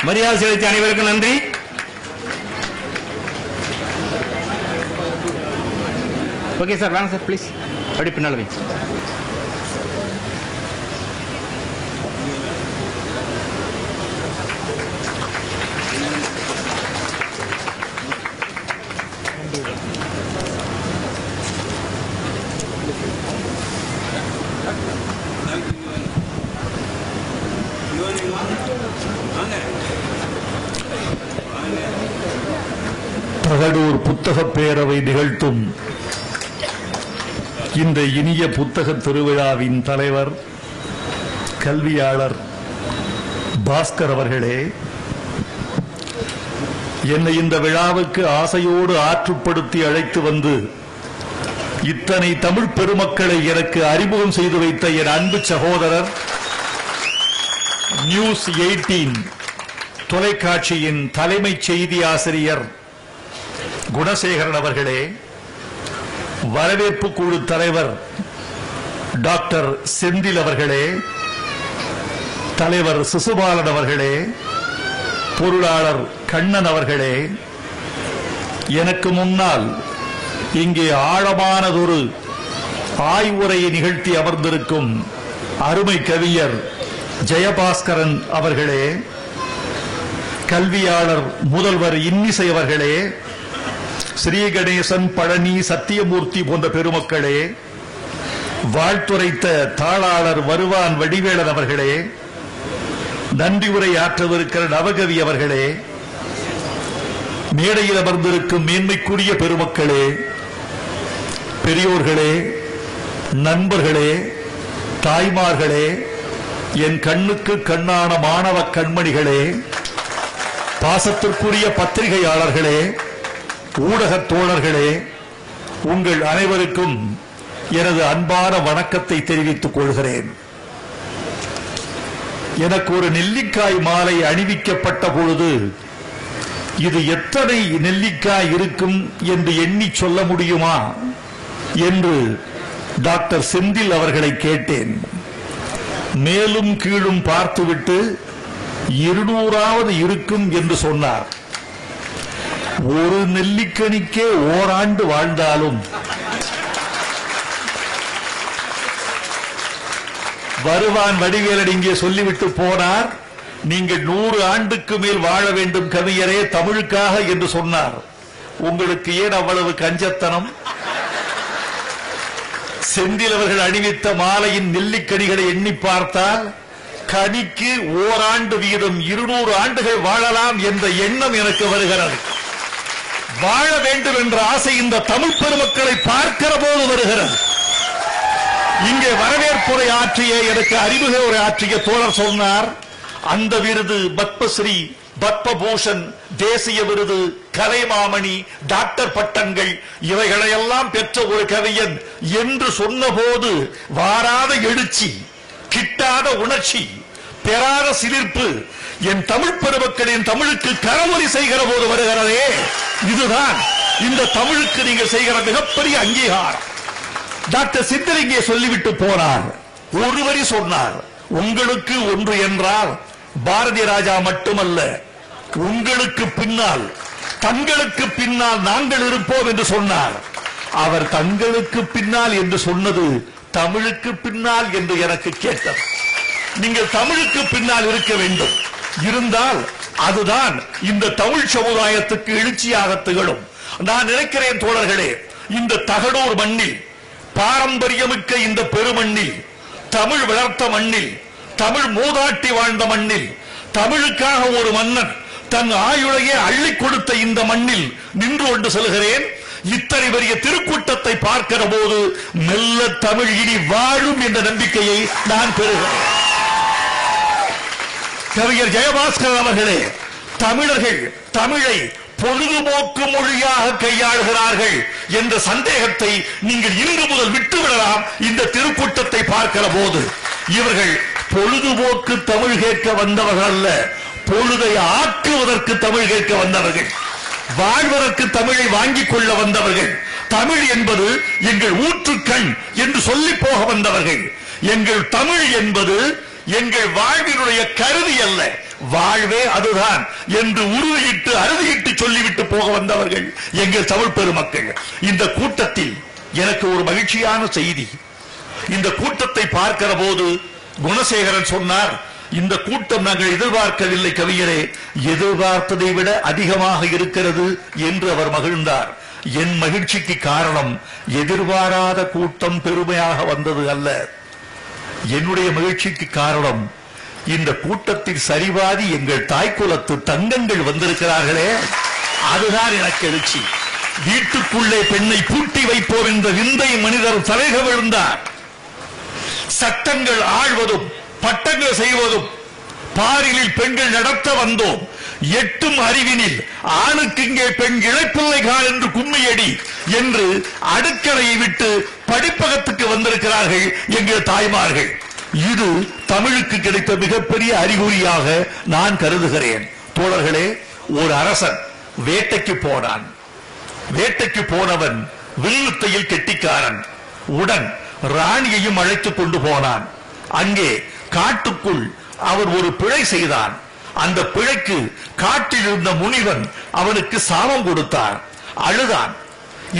மரியாதை செலுத்திய அனைவருக்கும் நன்றி. ஓகே சார், வாங்க சார் ப்ளீஸ். அப்படி பின்னால் வைங்க. தகடூர் புத்தக பேரவை நிகழ்த்தும் இந்த இனிய புத்தக திருவிழாவின் தலைவர் கல்வியாளர் பாஸ்கர் அவர்களே, என்னை இந்த விழாவுக்கு ஆசையோடு ஆற்றுப்படுத்தி அழைத்து வந்து இத்தனை தமிழ் பெருமக்களை எனக்கு அறிமுகம் செய்து வைத்த என் அன்பு சகோதரர் நியூஸ் 18 தொலைக்காட்சியின் தலைமை செய்தி ஆசிரியர் குணசேகரன் அவர்களே, வரவேற்பு குழு தலைவர் டாக்டர் செந்தில் அவர்களே, தலைவர் சிசுபாலன் அவர்களே, பொருளாளர் கண்ணன் அவர்களே, எனக்கு முன்னால் இங்கே ஆழமானதொரு ஆய்வுரையை நிகழ்த்தி அமர்ந்திருக்கும் அருமை கவிஞர் ஜெயபாஸ்கரன் அவர்களே, கல்வியாளர் முதல்வர் இன்னிசை அவர்களே, ஸ்ரீ கணேசன், பழனி, சத்தியமூர்த்தி போன்ற பெருமக்களே, வாழ்த்துரைத்த தாளாளர் வருவான் வடிவேலன் அவர்களே, நன்றி உரை ஆற்றவிருக்கிற நவகவி அவர்களே, மேடையில் அமர்ந்திருக்கும் மேன்மைக்குரிய பெருமக்களே, பெரியோர்களே, நண்பர்களே, தாய்மார்களே, என் கண்ணுக்கு கண்ணான மாணவ கண்மணிகளே, பாசத்திற்குரிய பத்திரிகையாளர்களே, ஊடக தோழர்களே, உங்கள் அனைவருக்கும் எனது அன்பான வணக்கத்தை தெரிவித்துக் கொள்கிறேன். எனக்கு ஒரு நெல்லிக்காய் மாலை அணிவிக்கப்பட்ட பொழுது இது எத்தனை நெல்லிக்காய் இருக்கும் என்று எண்ணி சொல்ல முடியுமா என்று டாக்டர் செந்தில் அவர்களை கேட்டேன். மேலும் கீழும் பார்த்துவிட்டு 200ஆவது இருக்கும் என்று சொன்னார். ஒரு நெல்லிக்கனிக்கே ஓராண்டு வாழ்ந்தாலும் வருவான் வடிவேலன் இங்கே சொல்லிவிட்டு போனார், நீங்கள் 100 ஆண்டுக்கு மேல் வாழ வேண்டும் கவிஞரே தமிழுக்காக என்று சொன்னார். உங்களுக்கு ஏன் அவ்வளவு கஞ்சத்தனம்? செந்தில் அவர்கள் அணிவித்த மாலையின் நெல்லிக்கனிகளை எண்ணி பார்த்தால் கனிக்கு ஓராண்டு வீதம் 200 ஆண்டுகள் வாழலாம் என்ற எண்ணம் எனக்கு வருகிறது. வாழ வேண்டும் என்ற ஆசை இந்த தமிழ் பெருமக்களை பார்க்கிற போது வருகிறது. இங்கே வரவேற்புரை ஆற்றிய எனக்கு அறிமுக உரை ஆற்றிய தோழர் சொன்னார், அந்த விருது பத்மஸ்ரீ, பத்மபூஷன், தேசிய விருது, கலைமாமணி, டாக்டர் பட்டங்கள் இவைகளையெல்லாம் பெற்ற ஒரு கவிஞன் என்று சொன்னபோது வாராத எழுச்சி, கிட்டாத உணர்ச்சி, பெறாத சிலிர்ப்பு என் தமிழ் பெருமக்களின் தமிழுக்கு கரவொலி செய்கிற போது வருகிறதே, இதுதான் இந்த தமிழுக்கு நீங்கள் செய்கிற மிகப்பெரிய அங்கீகாரம். டாக்டர் சித்தர் இங்கே சொல்லிவிட்டு போனார், ஒருவரி சொன்னார், உங்களுக்கு ஒன்று என்றால் பாரதி ராஜா மட்டுமல்ல, உங்களுக்கு பின்னால் தங்களுக்கு பின்னால் நாங்கள் இருப்போம் என்று சொன்னார். அவர் தங்களுக்கு பின்னால் என்று சொன்னது தமிழுக்கு பின்னால் என்று எனக்கு கேட்டது. நீங்கள் தமிழுக்கு பின்னால் இருக்க வேண்டும், இருந்தால் அதுதான் இந்த தமிழ் சமுதாயத்துக்கு எழுச்சியாக திகழும். நான் நினைக்கிறேன் தோழர்களே, இந்த தகடூர் மண்ணில், பாரம்பரியமிக்க இந்த பெருமண்ணில், தமிழ் வளர்த்த மண்ணில், தமிழ் மூதாட்டி வாழ்ந்த மண்ணில், தமிழுக்காக ஒரு மன்னன் தன் ஆயுளையே அள்ளி கொடுத்த இந்த மண்ணில் நின்று கொண்டு செல்கிறேன். இத்தனை பெரிய திருக்கூட்டத்தை பார்க்கிற போது மெல்ல தமிழ் இனி வாழும் என்ற நம்பிக்கையை நான் பெறுகிறேன். கவிஞர் ஜெயபாஸ்கர் அவர்களே, தமிழர்கள் தமிழை பொழுதுபோக்கு மொழியாக கையாளுகிறார்கள் என்ற சந்தேகத்தை நீங்கள் இன்று முதல் விட்டுவிடலாம். இந்த திருக்கூட்டத்தை பார்க்கிற போது இவர்கள் பொழுதுபோக்கு தமிழ் கேட்க வந்தவர்கள் அல்ல, பொழுதை ஆக்குவதற்கு தமிழ் கேட்க வந்தவர்கள், வாழ்வதற்கு தமிழை வாங்கிக் கொள்ள வந்தவர்கள். தமிழ் என்பது எங்கள் ஊற்றுக்கண் என்று சொல்லி போக வந்தவர்கள். எங்கள் தமிழ் என்பது எங்கள் வாழ்வினுடைய கருதி அல்ல, வாழ்வே அதுதான் என்று உறுதியிட்டு அறுதியிட்டு சொல்லிவிட்டு போக வந்தவர்கள் எங்கள் தமிழ் பெருமக்கள். இந்த கூட்டத்தில் எனக்கு ஒரு மகிழ்ச்சியான செய்தி. இந்த கூட்டத்தை பார்க்கிற போது குணசேகரன் சொன்னார், இந்த கூட்டம் நாங்கள் எதிர்பார்க்கவில்லை கவிஞரே, எதிர்பார்த்ததை விட அதிகமாக இருக்கிறது என்று அவர் மகிழ்ந்தார். என் மகிழ்ச்சிக்கு காரணம் எதிர்பாராத கூட்டம் பெருமையாக வந்தது அல்ல. என்னுடைய மகிழ்ச்சிக்கு காரணம் இந்த கூட்டத்தில் சரிவாதி எங்கள் தாய்க்குலத்து தங்கங்கள் வந்திருக்கிறார்களே, அதுதான் எனக்கு எழுச்சி. வீட்டுக்குள்ளே பெண்ணை பூட்டி வைப்போம் என்ற விந்தை மனிதர் தலைக விழுந்தார். சட்டங்கள் ஆழ்வதும் பட்டங்கள் செய்வதும் பாரிலில் பெண்கள் நடத்த வந்தோம். எட்டும் அறிவினில் ஆணுக்கு இங்கே பெண் இழைப்பிள்ளைகால் என்று கும்மியடி என்று அடுக்கலையை விட்டு படிப்பகத்துக்கு வந்திருக்கிறார்கள் எங்கள் தாய்மார்கள். இது தமிழுக்கு கிடைத்த மிகப்பெரிய அறிகுறியாக நான் கருதுகிறேன். தோழர்களே, ஒரு அரசன் வேட்டைக்கு போனான். வேட்டைக்கு போனவன் வில்லுத்தையில் கெட்டிக்காரன். உடன் ராணியையும் அழைத்துக் கொண்டு போனான். அங்கே காட்டுக்குள் அவர் ஒரு பிழை செய்தான். அந்த பிழைக்கு காட்டில் இருந்த முனிவன் அவனுக்கு சாபம் கொடுத்தான். அழுதான்.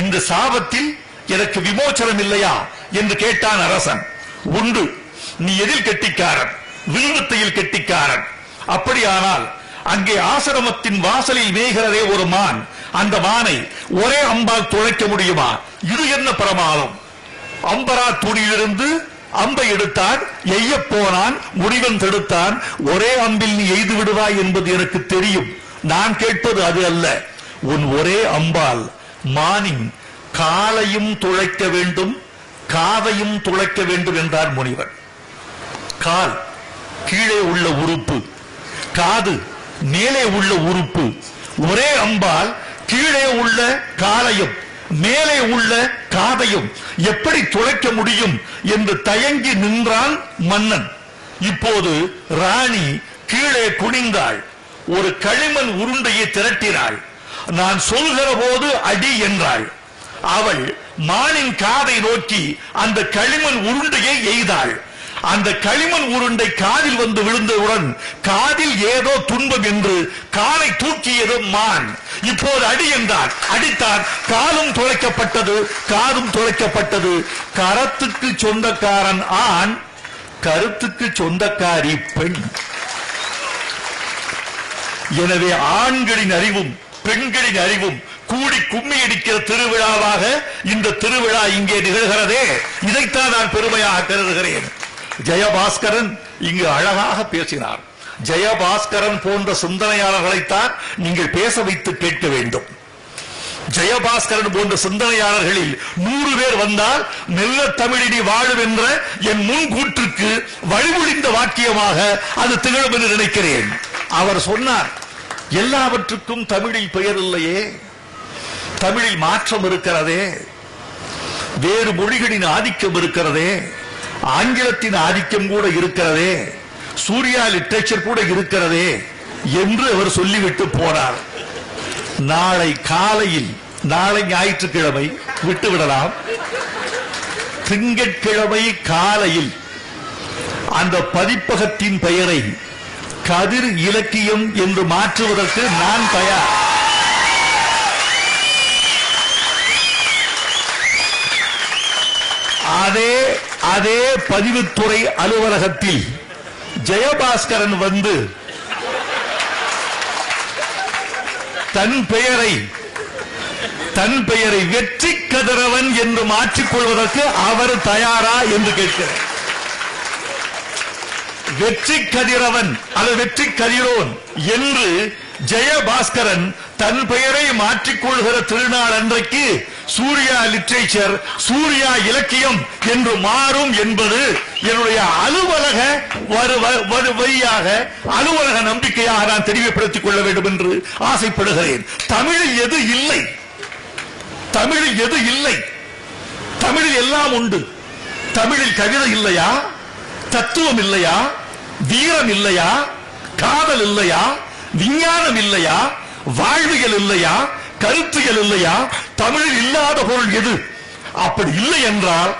இந்த சாபத்தில் எனக்கு விமோச்சனம் இல்லையா என்று கேட்டான் அரசன். உண்டு, நீ எதில் கெட்டிக்காரன்? வில்லுத்தையில் கெட்டிக்காரன். அப்படியானால் அங்கே ஆசிரமத்தின் வாசலில் மேய்கிறதே ஒரு மான், அந்த மானை ஒரே அம்பால் துளைக்க முடியுமா? இது என்ன பிரமாதம்? அம்பரா துணியிலிருந்து அம்பை எடுத்தான், எய்ய போனான், முனிவன் தடுத்தான். ஒரே அம்பில் நீ எய்து விடுவாய் என்பது எனக்கு தெரியும். நான் கேட்பது அது அல்ல. உன் ஒரே அம்பால் மானின் காலையும் துளைக்க வேண்டும், காதையும் துளைக்க வேண்டும் என்றார் முனிவன். கால் கீழே உள்ள உறுப்பு, காது மேலே உள்ள உறுப்பு. ஒரே அம்பால் கீழே உள்ள காலையும் மேலே உள்ள காதையும் எப்படி துளைக்க முடியும் என்று தயங்கி நின்றான் மன்னன். இப்போது ராணி கீழே குனிந்தாள். ஒரு களிமண் உருண்டையை திரட்டினாள். நான் சொல்கிற போது அடி என்றாள். அவள் மானின் காதை நோக்கி அந்த களிமண் உருண்டையை எய்தாள். அந்த களிமண் உருண்டை காதில் வந்து விழுந்தவுடன் காதில் ஏதோ துன்பம் என்று காலை தூக்கியது மான். இப்போது அடி என்றான். அடித்தான். காலும் துளைக்கப்பட்டது, காதும் துளைக்கப்பட்டது. கரத்துக்கு சொந்தக்காரன் ஆண், கருத்துக்கு சொந்தக்காரி பெண். எனவே ஆண்களின் அறிவும் பெண்களின் அறிவும் கூடி கும்மி அடிக்கிற திருவிழாவாக இந்த திருவிழா இங்கே நிகழ்கிறதே, இதைத்தான் நான் பெருமையாக கருதுகிறேன். ஜெயபாஸ்கரன் இங்கு அழகாக பேசினார். ஜெயபாஸ்கரன் போன்ற சிந்தனையாளர்களைத்தான் நீங்கள் பேச வைத்து கேட்க வேண்டும். ஜெயபாஸ்கரன் போன்ற சிந்தனையாளர்களில் 100 பேர் வந்தால் மெல்ல தமிழினி வாழும் என்ற என் முன்கூற்றுக்கு வழிமொழிந்த வாக்கியமாக அது திகழும் என்று நினைக்கிறேன். அவர் சொன்னார், எல்லாவற்றுக்கும் தமிழில் பெயர் இல்லையே, தமிழில் மாற்றம் இருக்கிறதே, வேறு மொழிகளின் ஆதிக்கம் இருக்கிறதே, ஆங்கிலத்தின் ஆதிக்கம் கூட இருக்கிறதே, சூர்யா லிட்டரேச்சர் கூட இருக்கிறதே என்று அவர் சொல்லிவிட்டு போனார். நாளை காலையில், நாளை ஞாயிற்றுக்கிழமை விட்டுவிடலாம், திங்கட்கிழமை காலையில் அந்த பதிப்பகத்தின் பெயரை கதிர் இலக்கியம் என்று மாற்றுவதற்கு நான் தயார். அதே பதிவுத்துறை அலுவலகத்தில் ஜெயபாஸ்கரன் வந்து தன் பெயரை வெற்றி கதிரவன் என்று மாற்றிக்கொள்வதற்கு அவர் தயாரா என்று கேட்கிறார். வெற்றி கதிரவன் அல்லது வெற்றி கதிரோன் என்று ஜெயபாஸ்கரன் தன் பெயரை மாற்றிக்கொள்கிற திருநாள் அன்றைக்கு சூர்யா லிட்ரேச்சர், சூர்யா இலக்கியம் என்று மாறும் என்பது என்னுடைய அலுவலக வழியாக அலுவலக நம்பிக்கையாக நான் தெளிவுபடுத்திக் கொள்ள வேண்டும் என்று ஆசைப்படுகிறேன். தமிழில் எது இல்லை? தமிழில் எது இல்லை? தமிழில் எல்லாம் உண்டு. தமிழில் கவிதை இல்லையா? தத்துவம் இல்லையா? வீரம் இல்லையா? காதல் இல்லையா? விஞ்ஞானம் இல்லையா? வாழ்வியல் இல்லையா? கருத்தியல் இல்லையா? தமிழில் இல்லாத பொருள் எது? அப்படி இல்லை என்றால்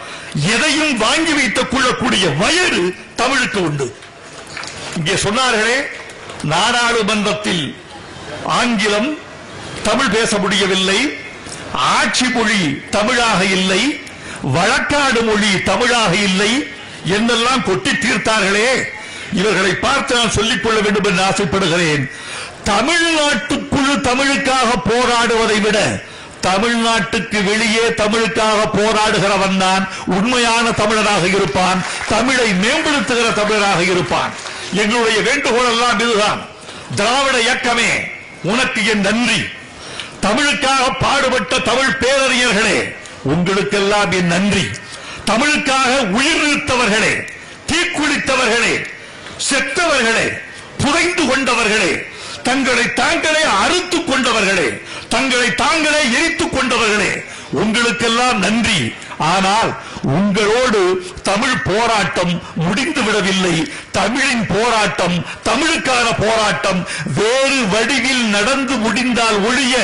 எதையும் வாங்கி வைத்துக் கொள்ளக்கூடிய வயது தமிழுக்கு உண்டு. இங்கே சொன்னார்களே, நாடாளுமன்றத்தில் ஆங்கிலம் தமிழ் பேச முடியவில்லை, ஆட்சி மொழி தமிழாக இல்லை, வழக்காடு மொழி தமிழாக இல்லை என்றெல்லாம் கொட்டி தீர்த்தார்களே. இவர்களை பார்த்து நான் சொல்லிக் கொள்ள வேண்டும் என்று ஆசைப்படுகிறேன். தமிழ்நாட்டுக்குள் தமிழுக்காக போராடுவதை விட தமிழ்நாட்டுக்கு வெளியே தமிழுக்காக போராடுகிறவன் தான் உண்மையான தமிழராக இருப்பான், தமிழை மேம்படுத்துகிற தமிழராக இருப்பான். எங்களுடைய வேண்டுகோள் எல்லாம் இதுதான். திராவிட இயக்கமே, உனக்கு என் நன்றி. தமிழுக்காக பாடுபட்ட தமிழ் பேரறிஞர்களே, உங்களுக்கெல்லாம் என் நன்றி. தமிழுக்காக உயிர் நீத்தவர்களே, தீக்குளித்தவர்களே, செத்தவர்களே, புதைந்து கொண்டவர்களே, தங்களை தாங்களே அறுத்துக் கொண்டவர்களே, தங்களை தாங்களே எரித்துக் கொண்டவர்களே, உங்களுக்கெல்லாம் நன்றி. ஆனால் உங்களோடு தமிழ் போராட்டம் முடிந்து விடவில்லை. தமிழின் போராட்டம், தமிழுக்கான போராட்டம் வேறு வடிவில் நடந்து முடிந்தால் ஒழிய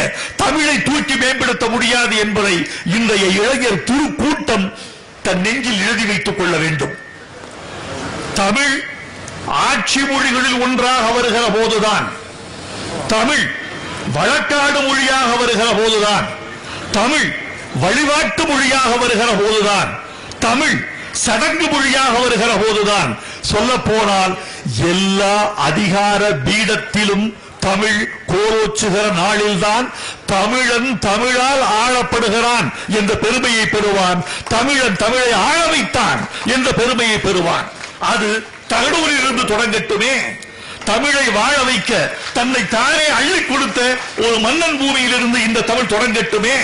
தமிழை தூக்கி மேம்படுத்த முடியாது என்பதை இன்றைய இளைஞர் கூட்டம் தன் நெஞ்சில் எழுதி வைத்துக் கொள்ள வேண்டும். தமிழ் ஆட்சி மொழிகளில் ஒன்றாக வருகிற போதுதான், தமிழ் வழக்காடு மொழியாக வருகிற போதுதான், தமிழ் வழிபாட்டு மொழியாக வருகிற போதுதான், தமிழ் சடங்கு மொழியாக வருகிற போதுதான், சொல்ல போனால் எல்லா அதிகார பீடத்திலும் தமிழ் கோலோச்சுகிற நாளில்தான் தமிழன் தமிழால் ஆளப்படுகிறான் என்ற பெருமையை பெறுவான், தமிழன் தமிழை ஆள வைத்தான் என்ற பெருமையை பெறுவான். அது தகடூரில் இருந்து தொடங்கட்டுமே. தமிழை வாழ வைக்க தன்னை தானே அள்ளி கொடுத்த ஒரு மன்னன் பூமியில் இருந்து இந்த தமிழ் தொடங்கட்டுமே.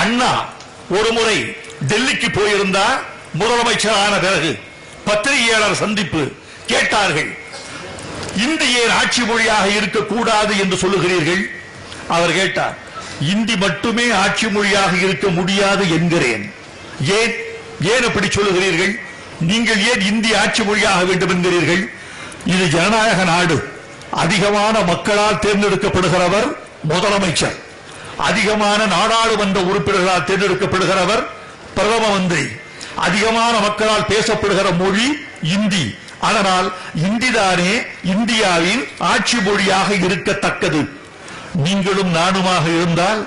அண்ணா ஒரு முறை டெல்லிக்கு போயிருந்தார். முதலமைச்சரான பிறகு பத்திரிகையாளர் சந்திப்பு கேட்டார்கள், இந்தி ஏன் ஆட்சி மொழியாக இருக்கக்கூடாது என்று சொல்லுகிறீர்கள்? அவர் கேட்டார், இந்தி மட்டுமே ஆட்சி மொழியாக இருக்க முடியாது என்கிறேன். ஏன் ஏன் அப்படி சொல்லுகிறீர்கள்? நீங்கள் ஏன் இந்தி ஆட்சி மொழியாக வேண்டும் என்கிறீர்கள்? இது ஜனநாயக நாடு. அதிகமான மக்களால் தேர்ந்தெடுக்கப்படுகிறவர் முதலமைச்சர், அதிகமான நாடாளுமன்ற உறுப்பினர்களால் தேர்ந்தெடுக்கப்படுகிறவர் பிரதம மந்திரி, அதிகமான மக்களால் பேசப்படுகிற மொழி இந்தி. அதனால் இந்திதானே இந்தியாவின் ஆட்சி மொழியாக இருக்கத்தக்கது. நீங்களும் நானுமாக இருந்தால்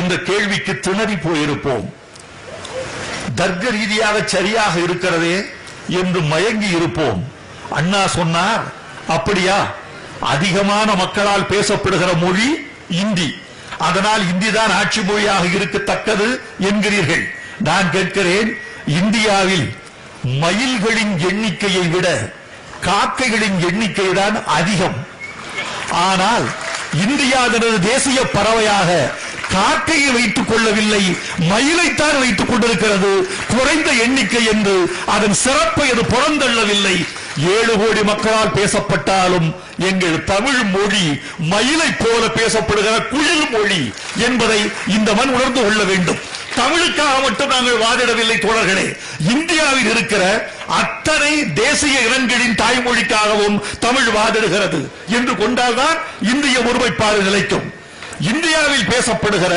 இந்த கேள்விக்கு திணறி போயிருப்போம். தர்க்க ரீதியாக சரியாக இருக்கிறதே என்று மயங்கி இருப்போம். அண்ணா சொன்னார், அப்படியா, அதிகமான மக்களால் பேசப்படுகிற மொழி இந்தி, அதனால் இந்திதான் ஆட்சி மொழியாக இருக்கத்தக்கது என்கிறீர்கள். நான் கேட்கிறேன், இந்தியாவில் மயில்களின் எண்ணிக்கையை விட காக்கைகளின் எண்ணிக்கை தான் அதிகம். ஆனால் இந்தியா தனது தேசிய பறவையாக காக்கையை வைத்துக் கொள்ளவில்லை, மயிலைத்தான் வைத்துக் கொண்டிருக்கிறது. குறைந்த எண்ணிக்கை என்று அதன் சிறப்பை அது புறந்தள்ளவில்லை. 7 கோடி மக்களால் பேசப்பட்டாலும் எங்கள் தமிழ் மொழி மயிலை போல பேசப்படுகிற குயில் மொழி என்பதை இந்த மண் உணர்ந்து கொள்ள வேண்டும். தமிழுக்காக மட்டும் நாங்கள் வாதிடவில்லை தோழர்களே. இந்தியாவில் இருக்கிற அத்தனை தேசிய இனங்களின் தாய்மொழிக்காகவும் தமிழ் வாதிடுகிறது என்று கொண்டால்தான் இந்திய ஒருமைப்பாடு நிலைக்கும். இந்தியாவில் பேசப்படுகிற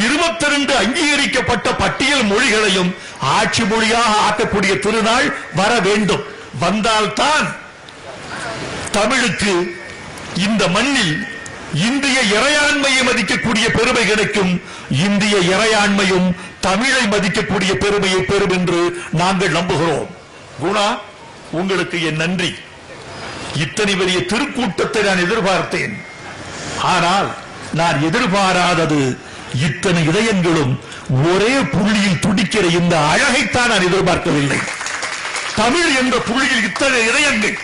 22 அங்கீகரிக்கப்பட்ட பட்டியல் மொழிகளையும் ஆட்சி மொழியாக ஆக்கக்கூடிய திருநாள் வர வேண்டும். வந்தால்தான் தமிழுக்கு இந்த மண்ணில் இந்திய இறையாண்மையை மதிக்கக்கூடிய பெருமை கிடைக்கும். இந்திய இறையாண்மையும் தமிழை மதிக்கக்கூடிய பெருமையை பெறும் என்று நாங்கள் நம்புகிறோம். குணா, உங்களுக்கு என் நன்றி. இத்தனை பெரிய திருக்கூட்டத்தை நான் எதிர்பார்த்தேன். ஆனால் நான் எதிர்பாராதது இத்தனை இதயங்களும் ஒரே புள்ளியில் துடிக்கிற இந்த அழகைத்தான் நான் எதிர்பார்க்கவில்லை. தமிழ் என்ற புள்ளியில் இத்தனை இதயங்கள்,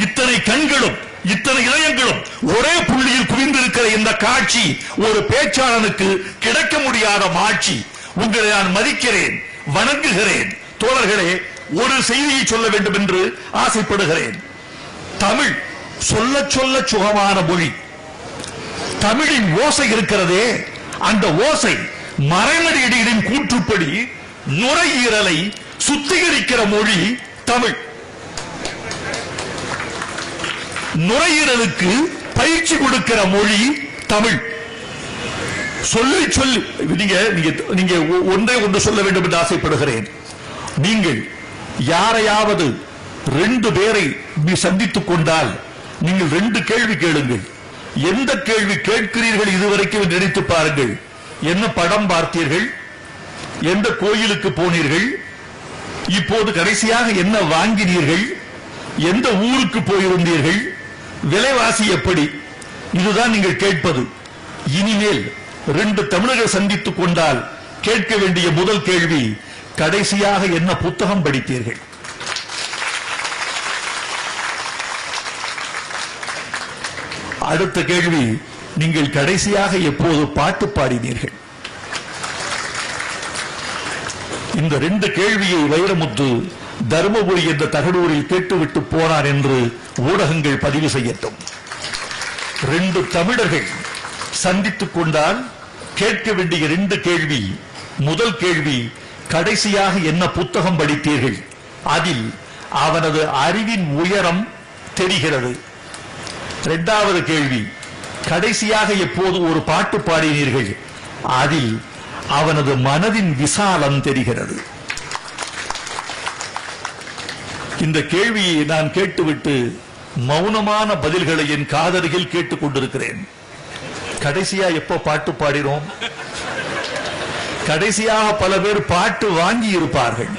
இத்தனை கண்களும், இத்தனை இதயங்களும் ஒரே புள்ளியில் குவிந்திருக்கிற இந்த காட்சி ஒரு பேச்சாளனுக்கு கிடைக்க முடியாத மாட்சி. உங்களை நான் மதிக்கிறேன், வணங்குகிறேன். தோழர்களே, ஒரு செய்தியை சொல்ல வேண்டும் என்று ஆசைப்படுகிறேன். தமிழ் சொல்ல சொல்ல சுகமான மொழி. தமிழின் ஓசை இருக்கிறதே, அந்த ஓசை மறைமடியடிகளின் கூற்றுப்படி நுரையீரலை சுத்திகரிக்கிற மொழி தமிழ். நுரையீரலுக்கு பயிற்சி கொடுக்கிற மொழி தமிழ். சொல்லி சொல்லி நீங்க ஒன்றே ஒன்று சொல்ல வேண்டும் என்று ஆசைப்படுகிறேன். நீங்கள் யாரையாவது 2 பேரை சந்தித்துக் கொண்டால் நீங்கள் 2 கேள்வி கேளுங்கள். எந்த கேள்வி கேட்கிறீர்கள் இதுவரைக்கும் நினைத்து பாருங்கள். என்ன படம் பார்த்தீர்கள்? எந்த கோயிலுக்கு போனீர்கள்? இப்போது கடைசியாக என்ன வாங்கினீர்கள்? எந்த ஊருக்கு போயிருந்தீர்கள்? விலைவாசி எப்படி? இதுதான் நீங்கள் கேட்பது. இனிமேல் 2 தமிழர்கள் சந்தித்துக் கொண்டால் கேட்க வேண்டிய முதல் கேள்வி, கடைசியாக என்ன புத்தகம் படித்தீர்கள்? அடுத்த கேள்வி, நீங்கள் கடைசியாக எப்போது பாட்டு பாடினீர்கள்? இந்த 2 கேள்வியை வைரமுத்து தர்மபுரி என்ற தகடூரில் கேட்டுவிட்டு போனார் என்று ஊடகங்கள் பதிவு செய்யட்டும். 2 தமிழர்கள் சந்தித்துக் கொண்டால் கேட்க வேண்டிய 2 கேள்வி. முதல் கேள்வி, கடைசியாக என்ன புத்தகம் படித்தீர்கள்? அதில் அவனது அறிவின் உயரம் தெரிகிறது. 2வது கேள்வி, கடைசியாக எப்போது ஒரு பாட்டு பாடினீர்கள்? அதில் அவனது மனதின் விசாலம் தெரிகிறது. இந்த கேள்வியை நான் கேட்டுவிட்டு மௌனமான பதில்களை என் காதருகில் கேட்டுக் கொண்டிருக்கிறேன். கடைசியா எப்போ பாட்டு பாடினோம்? கடைசியாக பல பேர் பாட்டு வாங்கி இருப்பார்கள்.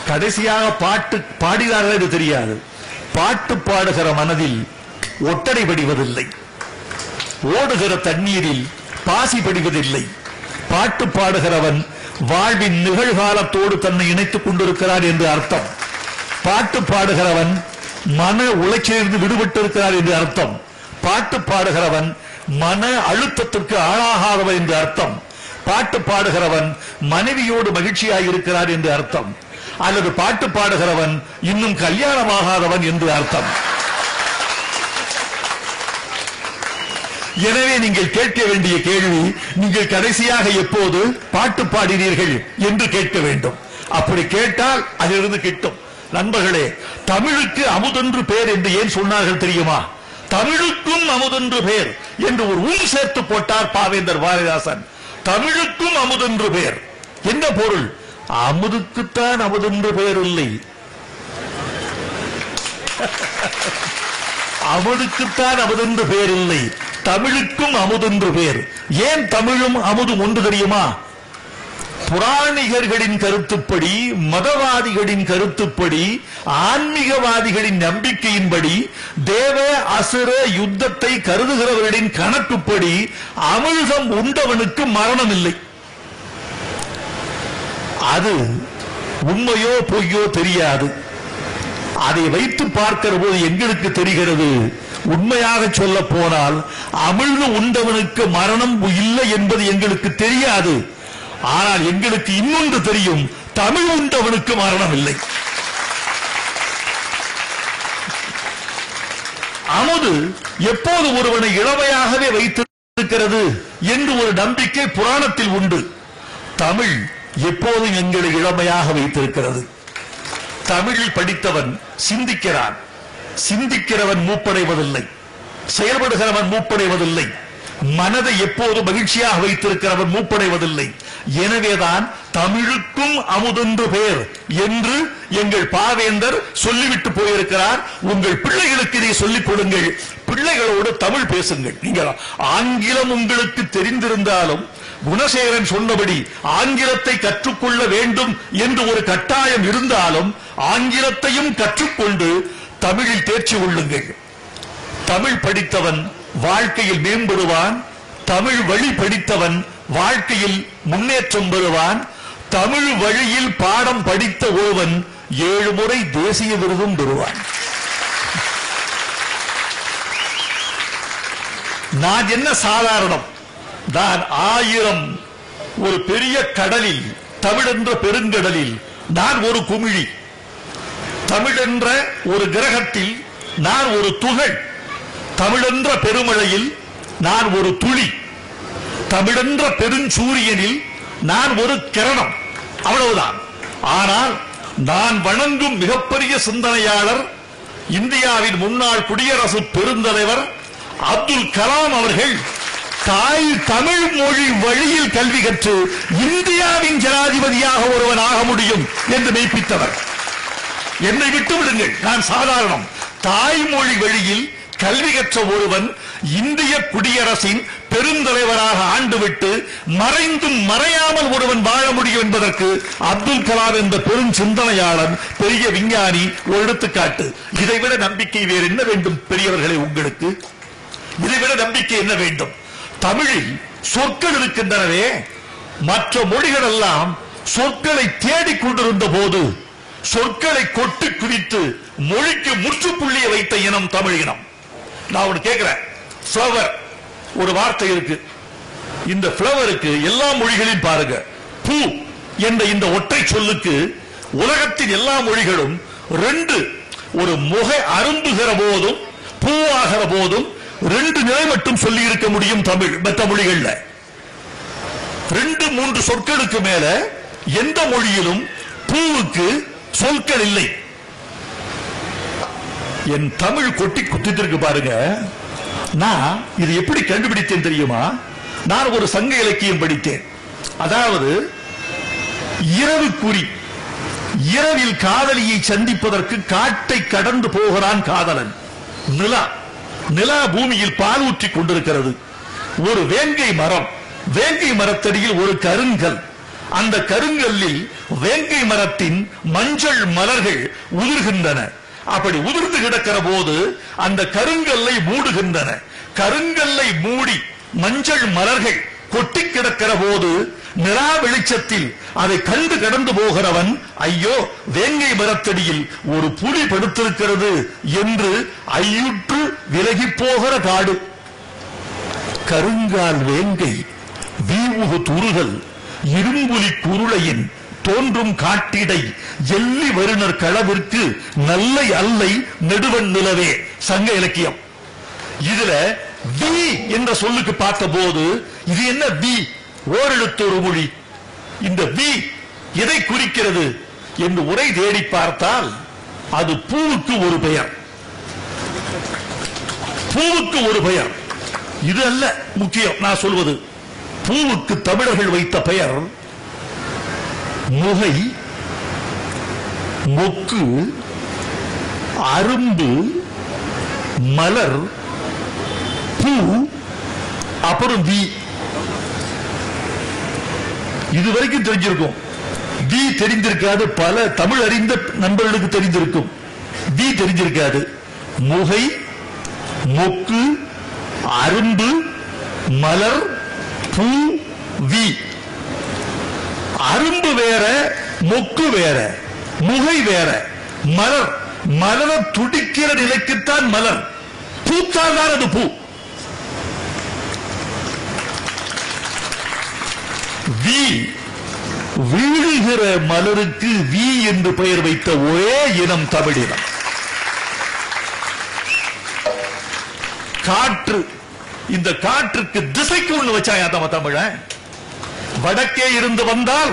கடைசியாக பாட்டு பாடினார்கள் என்று தெரியாது. பாட்டு பாடுகிற மனதில் ஒட்டடை படிவதில்லை, ஓடுகிற தண்ணீரில் பாசி படிவதில்லை. பாட்டு பாடுகிறவன் வாழ்வின் நிகழ்காலத்தோடு தன்னை இணைத்துக் கொண்டிருக்கிறார் என்று அர்த்தம். பாட்டு பாடுகிறவன் மன உளைச்சலிருந்து விடுபட்டிருக்கிறார் என்று அர்த்தம். பாட்டு பாடுகிறவன் மன அழுத்தத்திற்கு ஆளாகாதவன் என்று அர்த்தம். பாட்டு பாடுகிறவன் மனைவியோடு மகிழ்ச்சியாக இருக்கிறார் என்று அர்த்தம். அல்லது பாட்டு பாடுகிறவன் இன்னும் கல்யாணமாகாதவன் என்று அர்த்தம். எனவே நீங்கள் கேட்க வேண்டிய கேள்வி, நீங்கள் கடைசியாக எப்போது பாட்டு பாடினீர்கள் என்று கேட்க வேண்டும். அப்படி கேட்டால் அதிலிருந்து கிட்டும். நண்பர்களே, தமிழுக்கு அமுதென்று பேர் என்று ஏன் சொன்னார்கள் தெரியுமா? தமிழுக்கும் அமுதென்று பேர் என்று ஒரு சேர்த்து போட்டார் பாவேந்தர் பாரதிதாசன். தமிழுக்கும் அமுதென்று பேர் என்ன பொருள்? அமுதுக்குத்தான் அமுதென்று பெயர் இல்லை, அமுதுக்குத்தான் அமுதென்று பெயர் இல்லை, தமிழுக்கும் அமுதென்று பெயர். ஏன் தமிழும் அமுதும் ஒன்று தெரியுமா? புராணிகர்களின் கருத்துப்படி, மதவாதிகளின் கருத்துப்படி, ஆன்மீகவாதிகளின் நம்பிக்கையின்படி, தேவ அசுர யுத்தத்தை கருதுகிறவர்களின் கணக்குப்படி அமிழ்தம் உண்டவனுக்கு மரணம் இல்லை. அது உண்மையோ பொய்யோ தெரியாது. அதை வைத்து பார்க்கிற போது எங்களுக்கு தெரிகிறது, உண்மையாக சொல்ல போனால் அமிழ்து உண்டவனுக்கு மரணம் இல்லை என்பது எங்களுக்கு தெரியாது. ஆனால் எங்களுக்கு இன்னொன்று தெரியும், தமிழ் உண்டவனுக்கு மரணம் இல்லை. அமுது எப்போது ஒருவனை இளமையாகவே வைத்திருக்கிறது என்று ஒரு நம்பிக்கை புராணத்தில் உண்டு. தமிழ் எப்போதும் எங்களை இளமையாக வைத்திருக்கிறது. தமிழில் படித்தவன் சிந்திக்கிறான். சிந்திக்கிறவன் மூப்படைவதில்லை, செயல்படுகிறவன் மூப்படைவதில்லை. மனதை எப்போது மகிழ்ச்சியாக வைத்திருக்கிறவன் மூப்படைவதில்லை. எனவேதான் தமிழுக்கும் அமுதென்று பெயர் என்று எங்கள் பாவேந்தர் சொல்லிவிட்டு போயிருக்கிறார். உங்கள் பிள்ளைகளுக்கு இதை சொல்லிக் கொடுங்கள். பிள்ளைகளோடு தமிழ் பேசுங்கள். நீங்கள் ஆங்கிலம் உங்களுக்கு தெரிந்திருந்தாலும், குணசேகரன் சொன்னபடி ஆங்கிலத்தை கற்றுக்கொள்ள வேண்டும் என்று ஒரு கட்டாயம் இருந்தாலும், ஆங்கிலத்தையும் கற்றுக்கொண்டு தமிழில் தேர்ச்சி கொள்ளுங்கள். தமிழ் படித்தவன் வாழ்க்கையில் மேம்படுவான். தமிழ் வழி படித்தவன் வாழ்க்கையில் முன்னேற்றம் பெறுவான். தமிழ் வழியில் பாடம் படித்த ஒருவன் 7 முறை தேசிய விருதும் பெறுவான். நான் என்ன சாதாரணம்? நான் 1000 ஒரு பெரிய கடலில், தமிழ் என்ற பெருங்கடலில் நான் ஒரு குமிழி, தமிழ் என்ற ஒரு கிரகத்தில் நான் ஒரு துகள், தமிழென்ற பெருமழையில் நான் ஒரு துளி, தமிழென்ற பெருஞ்சூரியனில் நான் ஒரு கிரணம், அவ்வளவுதான். ஆனால் நான் வணங்கும் மிகப்பெரிய சிந்தனையாளர், இந்தியாவின் முன்னாள் குடியரசு பெருந்தலைவர் அப்துல் கலாம் அவர்கள் தாய் தமிழ் மொழி வழியில் கல்வி கற்று இந்தியாவின் ஜனாதிபதியாக ஒருவன் ஆக முடியும் என்று மெய்ப்பித்தவர். என்னை விட்டு விடுங்கள், நான் சாதாரணம். தாய்மொழி வழியில் கல்வி கற்ற ஒருவன் இந்திய குடியரசின் பெருந்தலைவராக ஆண்டுவிட்டு மறைந்தும் மறையாமல் ஒருவன் வாழ முடியும் என்பதற்கு அப்துல் கலாம் என்ற பெரும் சிந்தனையாளன், பெரிய விஞ்ஞானி ஒரு எடுத்துக்காட்டு. இதைவிட நம்பிக்கை வேறு என்ன வேண்டும் பெரியவர்களே உங்களுக்கு? இதைவிட நம்பிக்கை என்ன வேண்டும்? தமிழில் சொற்கள் இருக்கின்றனவே, மற்ற மொழிகள் எல்லாம் சொற்களை தேடிக் கொண்டிருந்த போது சொற்களை கொட்டு குவித்து மொழிக்கு முற்றுப்புள்ளியை வைத்த இனம் தமிழ் இனம். நான் ஒன்று கேட்கிறேன். ஃப்ளவர் ஒரு வார்த்தை இருக்கு. இந்த ஃப்ளவருக்கு எல்லா மொழிகளையும் பாருங்க, பூ என்ற இந்த ஒற்றை சொல்லுக்கு உலகத்தின் எல்லா மொழிகளும் ரெண்டு, ஒரு முகை அரும்புகிற போதும் பூவாகிற போதும் ரெண்டு நிலை மட்டும் சொல்லி இருக்க முடியும். தமிழ் மற்ற மொழிகள்ல 2-3 சொற்களுக்கு மேல எந்த மொழியிலும் பூவுக்கு சொற்கள் இல்லை. என் தமிழ் கொட்டி குத்தித்திருக்கு பாருங்க. நான் இது எப்படி கண்டுபிடித்தேன் தெரியுமா? நான் ஒரு சங்க இலக்கியம் படித்தேன். அதாவது இரவு குறி, இரவில் காதலியை சந்திப்பதற்கு காட்டை கடந்து போகிறான் காதலன். நிலா, நிலா பூமியில் பால் ஊற்றி கொண்டிருக்கிறது. ஒரு வேங்கை மரம், வேங்கை மரத்தடியில் ஒரு கருங்கல், அந்த கருங்கல்லில் வேங்கை மரத்தின் மஞ்சள் மலர்கள் உதிர்கின்றன. அப்படி உதிர்ந்து கிடக்கிற போது அந்த கருங்கல்லை மூடுகின்றன. கருங்கல்லை மூடி மஞ்சள் மலர்கள் கொட்டி கிடக்கிற போது நிலா வெளிச்சத்தில் அதை கண்டு கடந்து போகிறவன், ஐயோ வேங்கை மரத்தடியில் ஒரு புலி படுத்திருக்கிறது என்று ஐயுற்று விலகி போகிற காடு. கருங்கால் வேங்கை வீவுகு துருகல் இரும்புலி குருளையின் தோன்றும் காட்டிடை எல்லி வருணர் களவிற்கு நல்லை அல்லை நெடுவன் நிலவே. சங்க இலக்கியம். இதுல வி என்ற சொல்லுக்கு பார்த்த போது இது என்ன வி? ஓரெழுத்தொரு மொழி. இந்த வி எதை குறிக்கிறது என்று உரை தேடி பார்த்தால் அது பூவுக்கு ஒரு பெயர். பூவுக்கு ஒரு பெயர். இது அல்ல முக்கியம் நான் சொல்வது. பூவுக்கு தமிழர்கள் வைத்த பெயர் முகை, மொக்கு, அரும்பு, மலர், பூ, அப்புறம் வி. இதுவரைக்கும் தெரிஞ்சிருக்கும். வி தெரிந்திருக்காது. பல தமிழ் அறிந்த நண்பர்களுக்கு தெரிந்திருக்கும். வி தெரிஞ்சிருக்காது. முகை, மொக்கு, அரும்பு, மலர், பூ, வி. அரும்பு வேற, மொக்கு வேற, முகை வேற. மலர், மலர துடிக்கிற நிலைக்குத்தான் மலர். பூத்தால் தான் அது பூ. வி, வீழுகிற மலருக்கு வி என்று பெயர் வைத்த ஒரே இனம் தமிழினம். காற்று, இந்த காற்றுக்கு திசைக்கு ஒண்ணு வச்சாயா தமிழ? வடக்கே இருந்து வந்தால்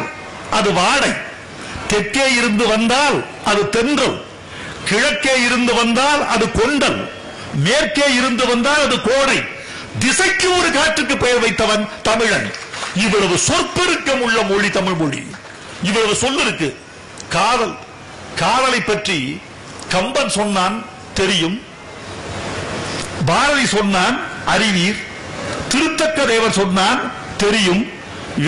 அது வாடை, தெற்கே இருந்து வந்தால் அது தென்றல், கிழக்கே இருந்து வந்தால் அது கொண்டல், மேற்கே இருந்து வந்தால் அது கோடை. திசைக்கு ஒரு காற்றுக்கு பெயர் வைத்தவன் தமிழன். இவ்வளவு சொற்பெருக்கம் உள்ள மொழி தமிழ் மொழி. இவ்வளவு சொல்லிருக்கு. காதல், காதலை பற்றி கம்பன் சொன்னான் தெரியும், பாரதி சொன்னான் அறிவீர், திருத்தக்க தேவர் சொன்னான் தெரியும்,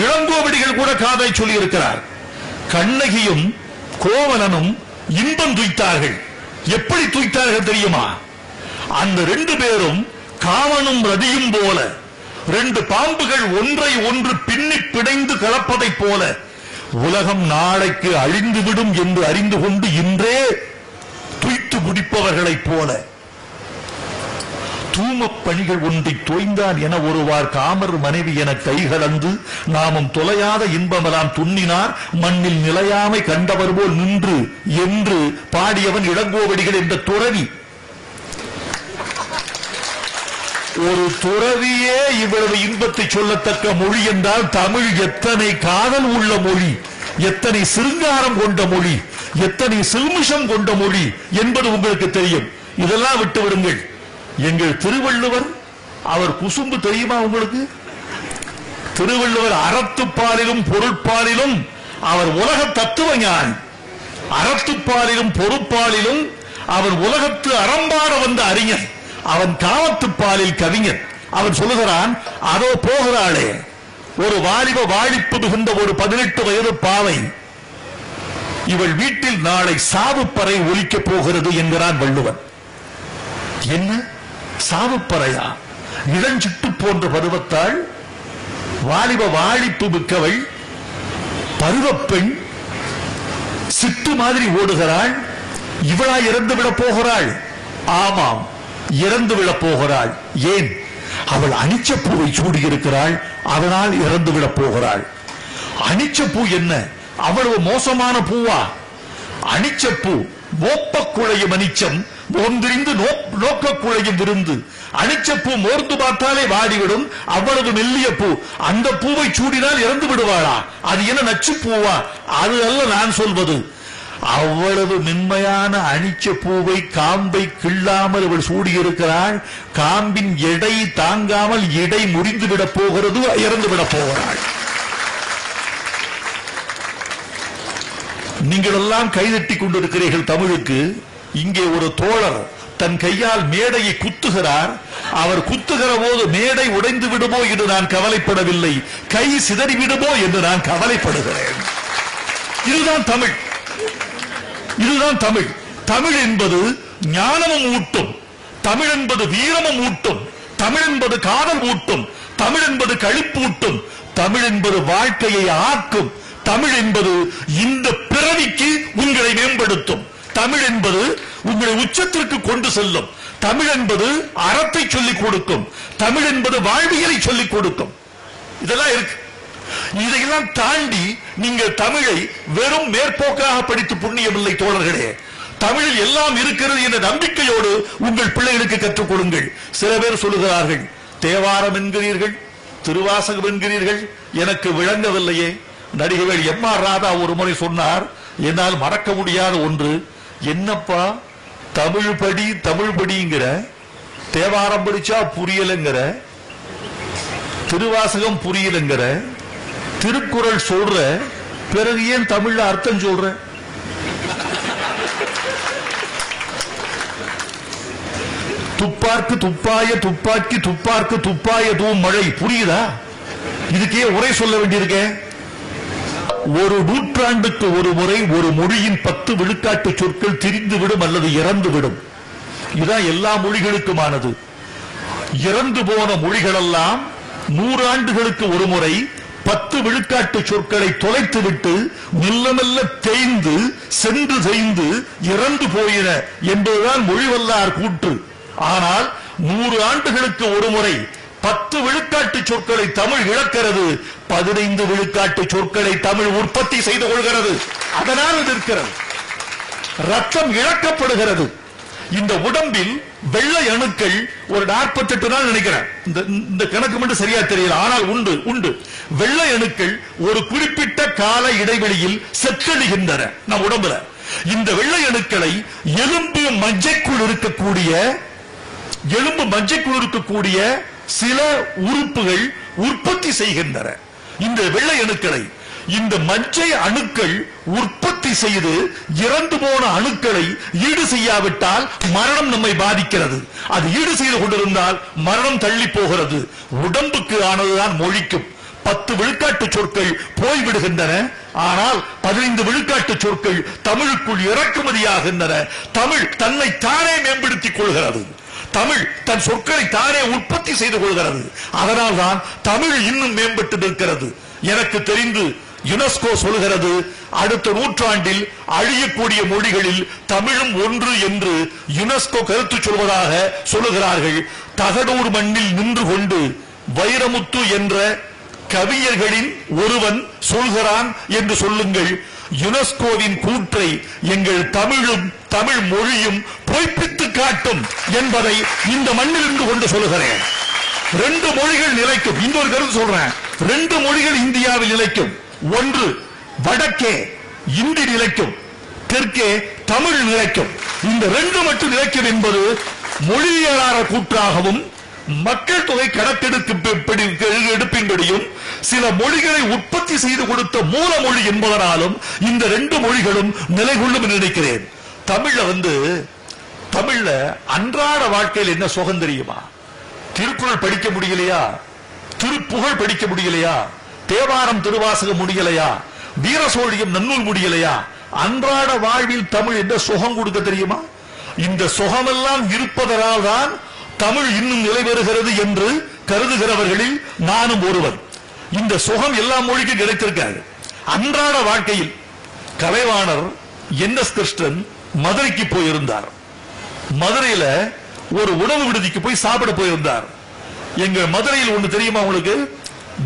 இளங்கோவடிகள் கூட காதலை சொல்லி இருக்கிறார். கண்ணகியும் கோவலனும் இன்பம் துய்த்தார்கள். எப்படி துய்த்தார்கள் தெரியுமா? அந்த 2 பேரும் காமனும் ரதியும் போல, 2 பாம்புகள் ஒன்றை ஒன்று பின்னி பிணைந்து கலப்பதை போல, உலகம் நாளைக்கு அழிந்துவிடும் என்று அறிந்து கொண்டு இன்றே துய்த்து முடிப்பவர்களைப் போல, தூமப் பணிகள் ஒன்றை தோய்ந்தான் என ஒருவார் காமர் மனைவி என கைகலந்து நாமும் தொலையாத இன்பமெல்லாம் துண்ணினார் மண்ணில் நிலையாமை கண்டவர் போல் நின்று என்று பாடியவன் இளங்கோவடிகள் என்ற துறவி. ஒரு துறவியே இவ்வளவு இன்பத்தை சொல்லத்தக்க மொழி என்றால் தமிழ் எத்தனை காதல் உள்ள மொழி, எத்தனை சிருங்காரம் கொண்ட மொழி, எத்தனை சில்மிஷம் கொண்ட மொழி என்பது உங்களுக்கு தெரியும். இதெல்லாம் விட்டு விடுங்கள். எங்கள் திருவள்ளுவர், அவர் குசும்பு தெரியுமா உங்களுக்கு? திருவள்ளுவர் அறத்துப்பாலிலும் பொருட்பாலிலும் அவர் உலக தத்துவ ஞானி. அறத்துப்பாலிலும் பொருட்பாலிலும் அவர் உலகத்து அறம்பாட வந்த அறிஞர். அவன் காமத்துப்பாலில் கவிஞர். அவன் சொல்லுகிறான், அதோ போகிறாளே ஒரு வாலிப வாழிப்பு மிகுந்த ஒரு 18 வயது பாவை, இவள் வீட்டில் நாளை சாவுப்பறை ஒலிக்கப் போகிறது என்கிறான் வள்ளுவன். என்ன சாவுப்பறையா? இளஞ்சிட்டு போன்ற பருவத்தாள், வாலிப வாழிப்பு மிக்கவள், பருவப்பெண், சிட்டு மாதிரி ஓடுகிறாள். இவளா இறந்துவிடப் போகிறாள்? ஆமாம், இறந்துவிடப் போகிறாள். ஏன்? அவள் அனிச்சப்பூவை சூடியிருக்கிறாள், அதனால் இறந்துவிடப் போகிறாள். அனிச்சப்பூ என்ன அவ்வளவு மோசமான பூவா? அனிச்சப்பூ மோப்ப குழையும் அனிச்சம், மோந்திரிந்து நோக்க குழையும் விருந்து. அனிச்சப்பூ மோர்ந்து பார்த்தாலே வாடிவிடும், அவ்வளவு மெல்லிய பூ. அந்த பூவை சூடினால் இறந்து விடுவாளா? அது என்ன நச்சு பூவா? அது அல்ல நான் சொல்வது. அவ்வளவு மென்மையான அனிச்ச பூவை காம்பை கிள்ளாமல் அவள் சூடியிருக்கிறாள். காம்பின் எடை தாங்காமல் இடை முறிந்து விட போகிறது, இறந்து விட போகிறாள். நீங்கள் எல்லாம் கைதட்டி கொண்டிருக்கிறீர்கள் தமிழுக்கு. இங்கே ஒரு தோழர் தன் கையால் மேடையை குத்துகிறார். அவர் குத்துகிற போது மேடை உடைந்து விடுமோ என்று நான் கவலைப்படவில்லை, கை சிதறி விடுமோ என்று நான் கவலைப்படுகிறேன். இதுதான் தமிழ், இதுதான் தமிழ். தமிழ் என்பது ஞானமும் ஊட்டும், தமிழ் என்பது வீரமும் ஊட்டும், தமிழ் என்பது காதல் ஊட்டும், தமிழ் என்பது களிப்பூட்டும், தமிழ் என்பது வாழ்க்கையை ஆக்கும், தமிழ் என்பது இந்த பிறவிக்கு உங்களை மேம்படுத்தும், தமிழ் என்பது உங்களை உச்சத்திற்கு கொண்டு செல்லும், தமிழ் என்பது அறத்தை சொல்லிக் கொடுக்கும், தமிழ் என்பது வாழ்வியலை சொல்லிக் கொடுக்கும். இதெல்லாம் இருக்கு. இதையெல்லாம் தாண்டி நீங்கள் தமிழை வெறும் மேற்போக்காக படித்து புண்ணியமில்லை தோழர்களே. தமிழில் எல்லாம் இருக்கிறது என்ற நம்பிக்கையோடு உங்கள் பிள்ளைகளுக்கு கற்றுக் கொடுங்கள். சில பேர் சொல்லுகிறார்கள், தேவாரம் என்கிறீர்கள், திருவாசகம் என்கிறீர்கள், எனக்கு விளங்கவில்லையே. நடிகர் எம்.ஆர். ராதா ஒரு முறை சொன்னார், என்னால் மறக்க முடியாத ஒன்று, என்னப்பா தமிழ் படி தமிழ் படிங்கிற, தேவாரம் படிச்சா புரியலங்கிற, திருவாசகம் புரியலங்கிற, திருக்குறள் சொல்ற, பிறகு ஏன் தமிழ்ல அர்த்தம் சொல்ற? துப்பார்க்கு துப்பாய துப்பாக்கி துப்பார்க்கு துப்பாய தூம் மழை, புரியுதா? இதுக்கே உரை சொல்ல வேண்டியிருக்க. ஒரு நூற்றாண்டுக்கு ஒரு முறை ஒரு மொழியின் 10 விழுக்காட்டு சொற்கள் திரிந்துவிடும் அல்லது இறந்துவிடும். இதுதான் எல்லா மொழிகளுக்குமானது. இறந்து போன மொழிகளெல்லாம் 100 ஆண்டுகளுக்கு ஒரு முறை 10 விழுக்காட்டு சொற்களை தொலைத்துவிட்டு மெல்ல மெல்ல தேய்ந்து சென்று தேய்ந்து இறந்து போயின என்பதுதான் மொழிவல்லார் கூற்று. ஆனால் 100 ஆண்டுகளுக்கு ஒரு முறை 10 விழுக்காட்டு சொற்களை தமிழ் இழக்கிறது, 15 விழுக்காட்டு சொற்களை தமிழ் உற்பத்தி செய்து கொள்கிறது. அதனால் இது இருக்கிறது. ரத்தம் இழக்கப்படுகிறது. இந்த உடம்பில் வெள்ளை அணுக்கள் ஒரு 48 நாள் நினைக்கிறேன், இந்த கணக்கு மட்டும் சரியா தெரியல, ஆனால் உண்டு உண்டு. வெள்ளை அணுக்கள் ஒரு குறிப்பிட்ட கால இடைவெளியில் செத்தழிகின்றன நம் உடம்புல. இந்த வெள்ளை அணுக்களை எலும்பு மஞ்சைக்குள் இருக்கக்கூடிய சில உறுப்புகள் உற்பத்தி செய்கின்றன. இந்த வெள்ளை அணுக்களை இந்த மஞ்சை அணுக்கள் உற்பத்தி செய்து இறந்து போன அணுக்களை ஈடு செய்யாவிட்டால் மரணம் நம்மை பாதிக்கிறது. அது ஈடு செய்து கொண்டிருந்தால் மரணம் தள்ளி போகிறது. உடம்புக்கு ஆனதுதான் மொழிக்கும். 10 விழுக்காட்டு சொற்கள் போய்விடுகின்றன, ஆனால் 15 விழுக்காட்டு சொற்கள் தமிழுக்குள் இறக்குமதியாகின்றன. தமிழ் தன்னை தானே மேம்படுத்திக் கொள்கிறது. தமிழ் தன் சொற்களை தானே உற்பத்தி செய்து கொள்கிறது. அதனால்தான் தமிழ் இன்னும் மேம்பட்டு நிற்கிறது. எனக்கு தெரிந்து யுனெஸ்கோ சொல்கிறது அடுத்த நூற்றாண்டில் அழியக்கூடிய மொழிகளில் தமிழும் ஒன்று என்று யுனெஸ்கோ கருத்து சொல்வதாக சொல்லுகிறார்கள். தகடூர் மண்ணில் நின்று கொண்டு வைரமுத்து என்ற கவிஞர்களின் ஒருவன் சொல்கிறான் என்று சொல்லுங்கள். யுனெஸ்கோவின் கூற்றை எங்கள் தமிழும் தமிழ் மொழியும் பொய்ப்பித்து காட்டும் என்பதை இந்த மண்ணில் இருந்து கொண்டு சொல்லுகிறேன். 2 மொழிகள் நிலைக்கும். இன்னொரு கருத்து சொல்றேன், 2 மொழிகள் இந்தியாவில் நிலைக்கும். ஒன்று வடக்கே இந்தி நிலைக்கும், தெற்கே தமிழ் நிலைக்கும். இந்த 2 மட்டும் நிலைக்கும் என்பது மொழியியலாளர் கூற்றாகவும் மக்கள் தொகை கணக்கெடுப்பின்படியும் சில மொழிகளை உற்பத்தி செய்து கொடுத்த மூல மொழி என்பதனாலும் இந்த 2 மொழிகளும் நிலை கொள்ளும் நினைக்கிறேன். தமிழ்ல அன்றாட வாழ்க்கையில் என்ன சுகம் தெரியுமா? திருக்குறள் படிக்க முடியலையா? திருப்புகழ் படிக்க முடியலையா? தேவாரம் திருவாசகம் முடியலையா? வீரசோழியம் நன்னூல் முடியலையா? அன்றாட வாழ்வில் தமிழ் என்ன சுகம் கொடுக்க தெரியுமா? இந்த சுகமெல்லாம் இருப்பதனால் தான் தமிழ் இன்னும் நிலை பெறுகிறது என்று கருதுகிறவர்களில் நானும் ஒருவர். இந்த சுகம் எல்லா மொழிக்கும் கிடைத்திருக்காது. அன்றாட வாழ்க்கையில் கலைவாணர் NS கிருஷ்ணன் மதுரைக்கு போயிருந்தார். மதுரையில ஒரு உணவு விடுதிக்கு போய் சாப்பிட போயிருந்தார். எங்க மதுரையில் ஒண்ணு தெரியுமா உங்களுக்கு?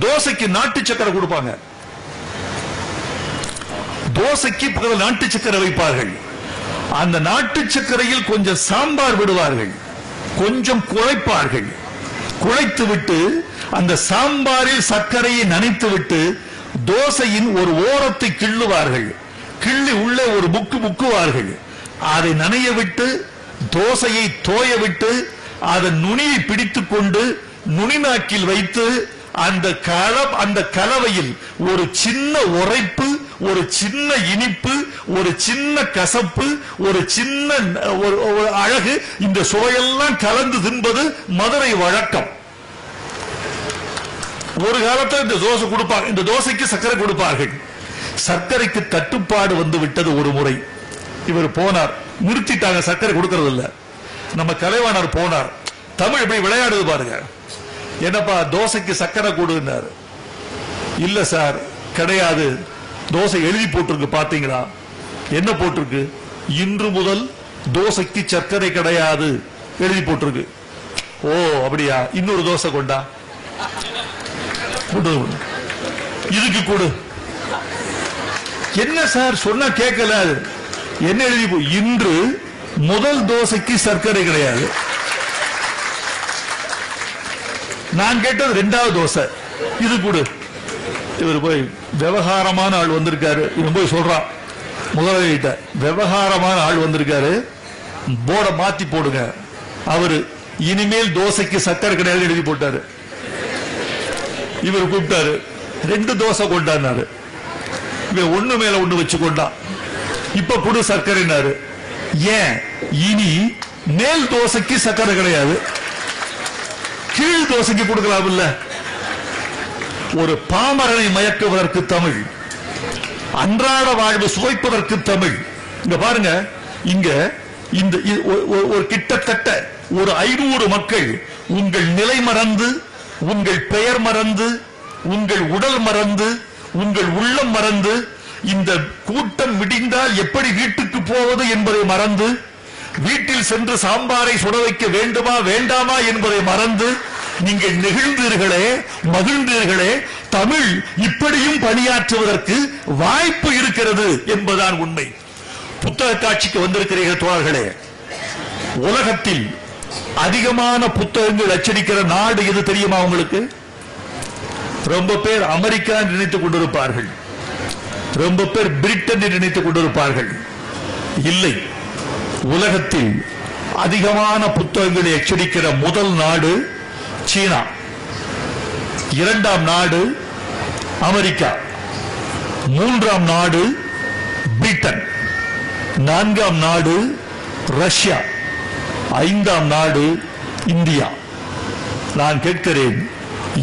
தோசைக்கு நாட்டு சக்கரை கொடுப்பாங்க. தோசைக்கு பக்கத்தில் நாட்டு சக்கரை வைப்பார்கள். அந்த நாட்டு சக்கரையில் கொஞ்சம் சாம்பார் விடுவார்கள், கொஞ்சம் குழைப்பார்கள். குழைத்து விட்டு அந்த சாம்பாரில் சர்க்கரையை நனைத்து விட்டு தோசையின் ஒரு ஓரத்தை கிள்ளுவார்கள். கிள்ளி உள்ளே ஒரு முக்குவார்கள். அதை நனைய விட்டு தோசையை தோய விட்டு அதன் நுனியை பிடித்துக் கொண்டு நுனிநாக்கில் வைத்து அந்த கலவையில் ஒரு சின்ன உரைப்பு, ஒரு சின்ன இனிப்பு, ஒரு சின்ன கசப்பு, ஒரு சின்ன ஒரு அழகு, இந்த சுவையெல்லாம் கலந்து தின்பது மதுரை வழக்கம். ஒரு காலத்தில் இந்த தோசை கொடுப்பாங்க, இந்த தோசைக்கு சர்க்கரை கொடுப்பார்கள். சர்க்கரைக்கு தட்டுப்பாடு வந்து விட்டது ஒரு முறை. இவர் போனார், நிறுத்திட்டாங்க, சர்க்கரை கொடுக்கறது இல்ல. நம்ம கலைவாணர் போனார். தமிழ் இப்படி விளையாடுது பாருங்க. என்னப்பா தோசைக்கு சர்க்கரை கொடுன்னாரு. இல்ல சார் கிடையாது, தோசை எழுதி போட்டிருக்கு பாத்தீங்களா? என்ன போட்டிருக்கு? இன்று முதல் தோசைக்கு சர்க்கரை கிடையாது எழுதி போட்டிருக்கு. ஓ அப்படியா, இன்னொரு தோசை கொண்டா, கொடு, இதுக்கு கொடு. என்ன சார் சொன்னா கேட்கல, என்ன எழுதி? இன்று முதல் தோசைக்கு சர்க்கரை கிடையாது. நான் கேட்டது 2வது தோசை, இது கொடு. இவர் போய் விவகாரமான ஆள் வந்திருக்காரு, இவன் போய் சொல்றான் முதலாளிகிட்ட, விவகாரமான ஆள் வந்திருக்காரு, போர்ட மாத்தி போடுங்க. அவரு இனிமேல் தோசைக்கு சர்க்கரை கிடையாது எழுதி போட்டாரு. இவர் கூப்பிட்டாரு, 2 தோசை கொண்டாரு. இவன் ஒண்ணு மேல ஒண்ணு வச்சு கொண்டான். இப்ப கொடு சர்க்கரைனாரு. ஏன்? இனி மேல் தோசைக்கு சர்க்கரை கிடையாது, கீழ் தோசைக்கு கொடுக்கலாம் இல்ல. ஒரு பாமரனை மயக்குவதற்கு தமிழ், அன்றாட வாழ்வு சுவைப்பதற்கு தமிழ். இங்க பாருங்க, இங்க இந்த ஒரு கிட்டத்தட்ட ஒரு 500 மக்கள் உங்கள் நிலை மறந்து, உங்கள் பெயர் மறந்து, உங்கள் உடல் மறந்து, உங்கள் உள்ளம் மறந்து, இந்த கூட்டம் விடிந்தால் எப்படி வீட்டுக்கு போவது என்பதை மறந்து, வீட்டில் சென்று சாம்பாரை சுட வைக்க வேண்டுமா வேண்டாமா என்பதை மறந்து நீங்கள் நெகிழ்ந்தீர்களே, மகிழ்ந்தீர்களே. தமிழ் இப்படியும் பணியாற்றுவதற்கு வாய்ப்பு இருக்கிறது என்பதுதான் உண்மை. புத்தக காட்சிக்கு வந்திருக்கிறீர்கள் தோழர்களே. உலகத்தில் அதிகமான புத்தகங்கள் அச்சடிக்கிற நாடு எது தெரியுமா உங்களுக்கு? ரொம்ப பேர் அமெரிக்கா நினைத்துக் கொண்டிருப்பார்கள், ரொம்ப பேர் பிரிட்டன் நினைத்துக் கொண்டிருப்பார்கள். இல்லை, உலகத்தில் அதிகமான புத்தகங்களை அச்சடிக்கிற முதல் நாடு சீனா, 2ஆம் நாடு அமெரிக்கா, 3ஆம் நாடு பிரிட்டன், 4ஆம் நாடு ரஷ்யா, 5ஆம் நாடு இந்தியா. நான் கேட்கிறேன்,